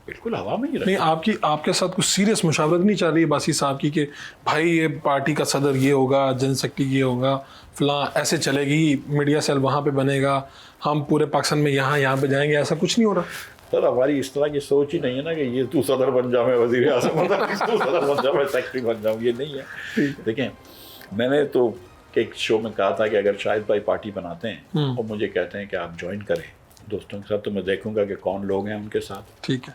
بالکل ہوا میں ہی رہا.
نہیں آپ کے ساتھ کچھ سیریس مشاورت نہیں چل رہی ہے باسی صاحب کی کہ بھائی یہ پارٹی کا صدر یہ ہوگا, جن سیکرٹری یہ ہوگا, فلاں ایسے چلے گی, میڈیا سیل وہاں پہ بنے گا, ہم پورے پاکستان میں یہاں پہ جائیں گے, ایسا کچھ نہیں ہو رہا؟
سر ہماری اس طرح کی سوچ ہی نہیں ہے نا کہ یہ تو صدر بن جاؤ, میں وزیر اعظم بن جاؤں, تو صدر بن جاؤں, میں سیکرٹری بن جاؤں, یہ نہیں ہے. دیکھیں میں نے تو ایک شو میں کہا تھا کہ اگر شاہد بھائی پارٹی بناتے ہیں اور مجھے کہتے ہیں کہ آپ جوائن کریں دوستوں کے ساتھ, تو میں دیکھوں گا کہ کون لوگ ہیں ان کے ساتھ.
ٹھیک ہے.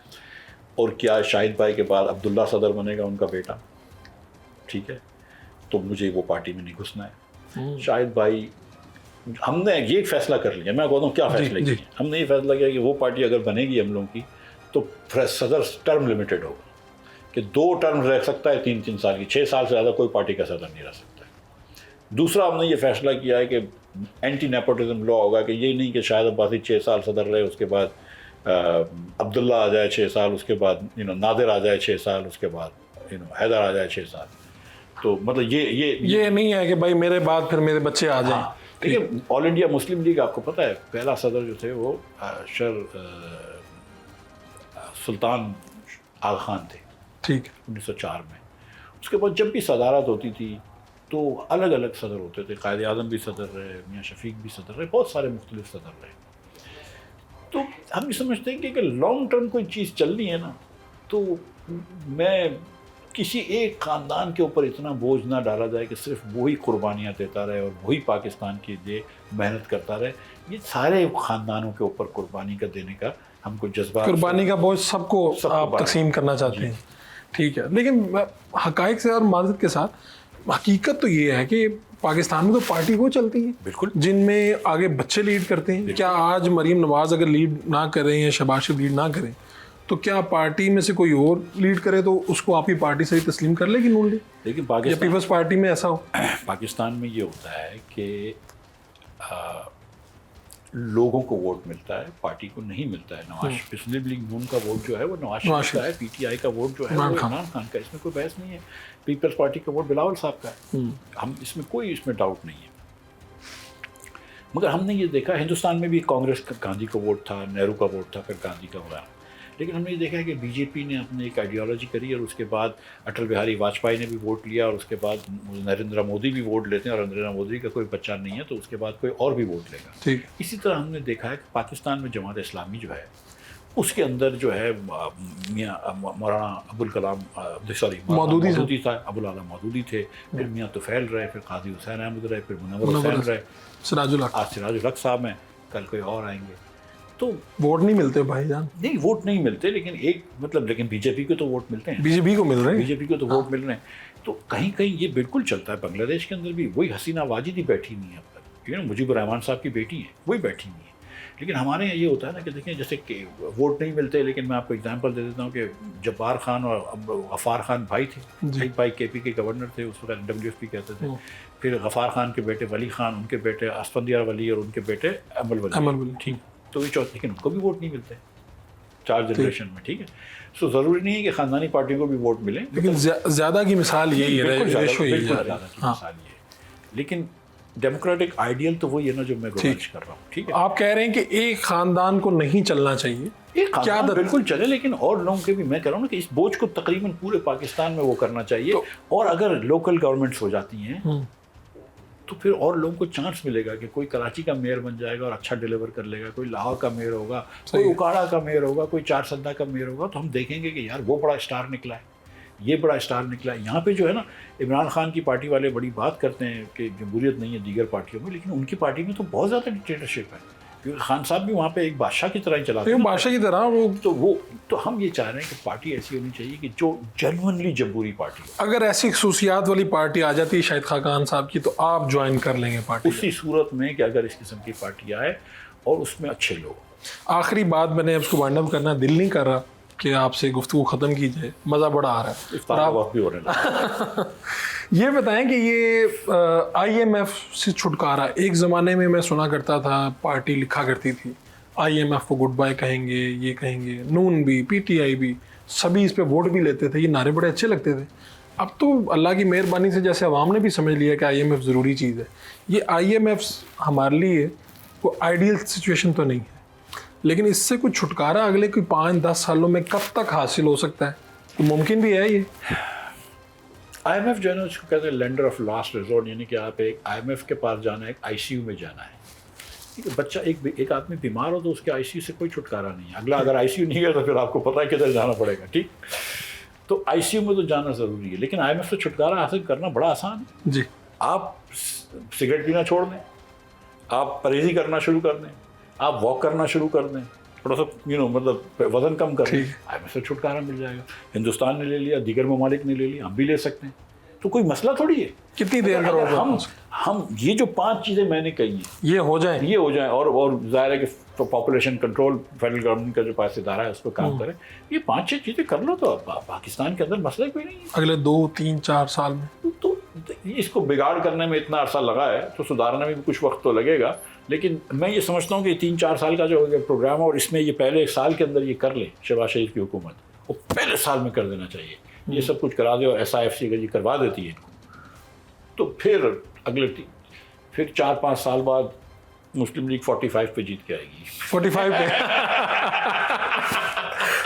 اور کیا شاہد بھائی کے بعد عبداللہ صدر بنے گا ان کا بیٹا, ٹھیک ہے, تو مجھے وہ پارٹی میں نہیں گھسنا ہے. شاہد بھائی ہم نے یہ فیصلہ کر لیا, میں کہتا ہوں کیا فیصلہ کیا, ہم نے یہ فیصلہ کیا کہ وہ پارٹی اگر بنے گی ہم لوگوں کی تو صدر ٹرم لمیٹڈ ہوگا, کہ 2 ٹرم رہ سکتا ہے 3 سال کی, 6 سال سے زیادہ کوئی پارٹی کا صدر نہیں رہ سکتا ہے. دوسرا ہم نے یہ فیصلہ کیا ہے کہ اینٹی نیپوٹزم لا ہوگا, کہ یہ نہیں کہ شاہد عباسی 6 سال صدر رہے, اس کے بعد عبداللہ آ جائے 6 سال, اس کے بعد نادر آ جائے 6 سال, اس کے بعد حیدر آ جائے 6 سال. تو مطلب
یہ نہیں ہے کہ بھائی میرے بعد پھر میرے بچے آ جائیں.
دیکھیے آل انڈیا مسلم لیگ آپ کو پتہ ہے پہلا صدر جو تھے وہ سلطان آغا خان تھے,
ٹھیک ہے,
1904 میں. اس کے بعد جب بھی صدارت ہوتی تھی تو الگ الگ صدر ہوتے تھے, قائد اعظم بھی صدر رہے, میاں شفیق بھی صدر رہے, بہت سارے مختلف صدر رہے. تو ہم یہ سمجھتے ہیں کہ اگر لانگ ٹرم کوئی چیز چلنی ہے نا تو میں کسی ایک خاندان کے اوپر اتنا بوجھ نہ ڈالا جائے کہ صرف وہی قربانیاں دیتا رہے اور وہی پاکستان کے لیے محنت کرتا رہے. یہ سارے خاندانوں کے اوپر قربانی کا دینے کا ہم کو جذبہ,
قربانی کا بوجھ سب کو آپ تقسیم کرنا چاہتے ہیں. ٹھیک ہے, لیکن حقائق سے اور معذرت کے ساتھ حقیقت تو یہ ہے کہ پاکستان میں تو پارٹی وہ چلتی ہے
بالکل
جن میں آگے بچے لیڈ کرتے ہیں. کیا آج مریم نواز اگر لیڈ نہ کریں یا شہباز شریف لیڈ نہ کریں تو کیا پارٹی میں سے کوئی اور لیڈ کرے تو اس کو آپ کی پارٹی سے ہی تسلیم کر لے گی نون لیگ؟
لیکن
یا پیپلز پارٹی میں ایسا ہو؟
پاکستان میں یہ ہوتا ہے کہ لوگوں کو ووٹ ملتا ہے, پارٹی کو نہیں ملتا ہے. نواز مسلم لیگ نون کا ووٹ جو ہے وہ نواز شریف کا ہے, پی ٹی آئی کا ووٹ جو ہے وہ عمران خان کا, اس میں کوئی بحث نہیں ہے. پیپلز پارٹی کا ووٹ بلاول صاحب کا ہے, ہم اس میں کوئی ڈاؤٹ نہیں ہے. مگر ہم نے یہ دیکھا ہندوستان میں بھی کانگریس کا گاندھی کا ووٹ تھا, نہرو کا ووٹ تھا, پھر گاندھی کا وغیرہ. لیکن ہم نے یہ دیکھا کہ بی جے پی نے اپنے ایک آئیڈیالوجی کری اور اس کے بعد اٹل بہاری واجپئی نے بھی ووٹ لیا اور اس کے بعد نریندر مودی بھی ووٹ لیتے ہیں اور نریندر مودی کا کوئی بچہ نہیں ہے تو اس کے بعد کوئی اور بھی ووٹ لے گا. اسی طرح ہم نے دیکھا ہے کہ پاکستان میں جماعت اسلامی جو ہے اس کے اندر جو ہے میاں مولانا ابوالکلام مودودی تھا, ابوالعلا مودودی تھے, پھر میاں طفیل رہے, پھر قاضی حسین احمد رہے, پھر منور حسین رہے, سراج الحق صاحب ہیں, کل کوئی اور آئیں گے. تو
ووٹ نہیں ملتے بھائی جان,
نہیں ووٹ نہیں ملتے, لیکن ایک مطلب لیکن بی جے پی کو تو ووٹ ملتے ہیں,
بی جے پی کو مل رہے ہیں,
بی جے پی کو تو ووٹ مل رہے ہیں. تو کہیں کہیں یہ بالکل چلتا ہے. بنگلہ دیش کے اندر بھی وہی حسینہ واجد ہی بیٹھی نہیں ہے اب تک, مجیب الرحمان صاحب کی بیٹی ہیں, وہی بیٹھی نہیں ہے. لیکن ہمارے یہاں یہ ہوتا ہے نا کہ دیکھیں جیسے کہ ووٹ نہیں ملتے, لیکن میں آپ کو اگزامپل دے دیتا ہوں کہ جبار خان اور غفار خان بھائی تھے, ایک بھائی کے پی کے گورنر تھے, اس وقت ڈبلیو ایف پی کہتے تھے. پھر غفار خان کے بیٹے ولی خان, ان کے بیٹے اسفندیار ولی اور ان کے بیٹے امل ولی, ٹھیک. تو یہ چوتھ, لیکن ان کو بھی ووٹ نہیں ملتے 4 جنریشن میں, ٹھیک ہے. سو ضروری نہیں ہے کہ خاندانی پارٹیوں کو بھی ووٹ ملے,
لیکن زیادہ کی مثال یہی ہے,
مثال یہ. لیکن ڈیموکریٹک آئیڈیل تو وہی ہے نا جو میں گزارش کر رہا ہوں, ٹھیک ہے.
آپ کہہ رہے ہیں کہ ایک خاندان کو نہیں چلنا چاہیے,
ایک خاندان بالکل چلے, لیکن اور لوگوں کے بھی, میں کہہ رہا ہوں نا کہ اس بوجھ کو تقریباً پورے پاکستان میں وہ کرنا چاہیے. اور اگر لوکل گورنمنٹس ہو جاتی ہیں تو پھر اور لوگوں کو چانس ملے گا کہ کوئی کراچی کا میئر بن جائے گا اور اچھا ڈیلیور کر لے گا, کوئی لاہور کا میئر ہوگا, کوئی اکاڑا کا میئر ہوگا, کوئی چارسدہ کا میئر ہوگا, تو ہم دیکھیں گے کہ یار وہ بڑا اسٹار نکلا ہے, یہ بڑا اسٹار نکلا ہے. یہاں پہ جو ہے نا عمران خان کی پارٹی والے بڑی بات کرتے ہیں کہ جمہوریت نہیں ہے دیگر پارٹیوں میں, لیکن ان کی پارٹی میں تو بہت زیادہ ڈکٹیٹرشپ ہے, کیونکہ خان صاحب بھی وہاں پہ ایک بادشاہ کی طرح ہی چلاتے ہیں,
بادشاہ کی طرح.
تو ہم یہ چاہ رہے ہیں کہ پارٹی ایسی ہونی چاہیے کہ جو جنونلی جمہوری پارٹی ہو.
اگر ایسی خصوصیات والی پارٹی آ جاتی ہے شاہد خاقان صاحب کی تو آپ جوائن کر لیں گے پارٹی
اسی صورت میں کہ اگر اس قسم کی پارٹی آئے اور اس میں اچھے لوگ.
آخری بات میں نے اس کو وائنڈ اپ کرنا, دل نہیں کر رہا کہ آپ سے گفتگو ختم کی جائے, مزہ بڑا آ رہا ہے. یہ بتائیں کہ یہ آئی ایم ایف سے چھٹکارا, ایک زمانے میں میں سنا کرتا تھا پارٹی لکھا کرتی تھی آئی ایم ایف کو گڈ بائی کہیں گے, یہ کہیں گے, نون بھی, پی ٹی آئی بھی, سبھی اس پہ ووٹ بھی لیتے تھے, یہ نعرے بڑے اچھے لگتے تھے. اب تو اللہ کی مہربانی سے جیسے عوام نے بھی سمجھ لیا کہ آئی ایم ایف ضروری چیز ہے. یہ آئی ایم ایف ہمارے لیے کوئی آئیڈیل سچویشن تو نہیں ہے, لیکن اس سے کوئی چھٹکارا اگلے کوئی 5-10 سالوں میں کب تک حاصل ہو سکتا ہے, تو ممکن بھی ہے. یہ
آئی ایم ایف جو ہے نا اس کو کہتے ہیں لینڈر آف لاسٹ ریزورٹ, یعنی کہ آپ ایک آئی ایم ایف کے پاس جانا ہے, ایک آئی سی یو میں جانا ہے. ٹھیک ہے, بچہ ایک آدمی بیمار ہو تو اس کے آئی سی یو سے کوئی چھٹکارا نہیں ہے. اگلا اگر آئی سی یو نہیں گیا تو پھر آپ کو پتہ ہے کدھر جانا پڑے گا, ٹھیک. تو آئی سی یو میں تو جانا ضروری ہے, لیکن آئی ایم ایف سے چھٹکارا حاصل کرنا بڑا آسان ہے.
جی,
آپ سگریٹ پینا چھوڑ دیں, آپ پرہیزی کرنا شروع کر دیں, آپ واک کرنا شروع کر دیں, تھوڑا سا مطلب وزن کم کر لیں, آئی ایم ایف سے چھٹکارا مل جائے گا. ہندوستان نے لے لیا, دیگر ممالک نے لے لیا, ہم بھی لے سکتے ہیں, تو کوئی مسئلہ تھوڑی ہے.
کتنی دیر کا
ہم یہ جو 5 چیزیں میں نے کہی ہیں
یہ ہو جائیں,
اور ظاہر ہے کہ پاپولیشن کنٹرول فیڈرل گورنمنٹ کا جو پاس ادارہ ہے اس پہ کام کرے, یہ 5-6 چیزیں کر لو تو پاکستان کے اندر مسئلہ کوئی نہیں ہے.
اگلے 2-3-4 سال میں
تو اس کو بگاڑ کرنے میں اتنا عرصہ لگا ہے تو سدھارنے میں بھی کچھ وقت تو لگے گا, لیکن میں یہ سمجھتا ہوں کہ 3-4 سال کا جو پروگرام ہے اور اس میں یہ پہلے 1 سال کے اندر یہ کر لیں شہباز شریف کی حکومت, وہ پہلے سال میں کر دینا چاہیے. یہ سب کچھ کرا دے, اور ایس آئی ایف سی اگر یہ کروا دیتی ہے تو پھر پھر 4-5 سال بعد مسلم لیگ 45 پہ جیت کے آئے گی.
45 پہ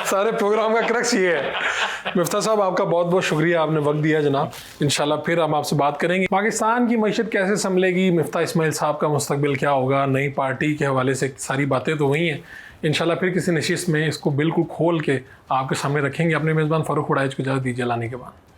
سارے پروگرام کا کرکس یہ ہے. مفتاح صاحب آپ کا بہت بہت شکریہ, آپ نے وقت دیا جناب. انشاءاللہ پھر ہم آپ سے بات کریں گے. پاکستان کی معیشت کیسے سنبھلے گی, مفتاح اسماعیل صاحب کا مستقبل کیا ہوگا, نئی پارٹی کے حوالے سے ساری باتیں تو وہی ہیں. انشاءاللہ پھر کسی نشست میں اس کو بالکل کھول کے آپ کے سامنے رکھیں گے. اپنے میزبان فاروق وڑائچ کو اجازت دیجیے لانے کے بعد.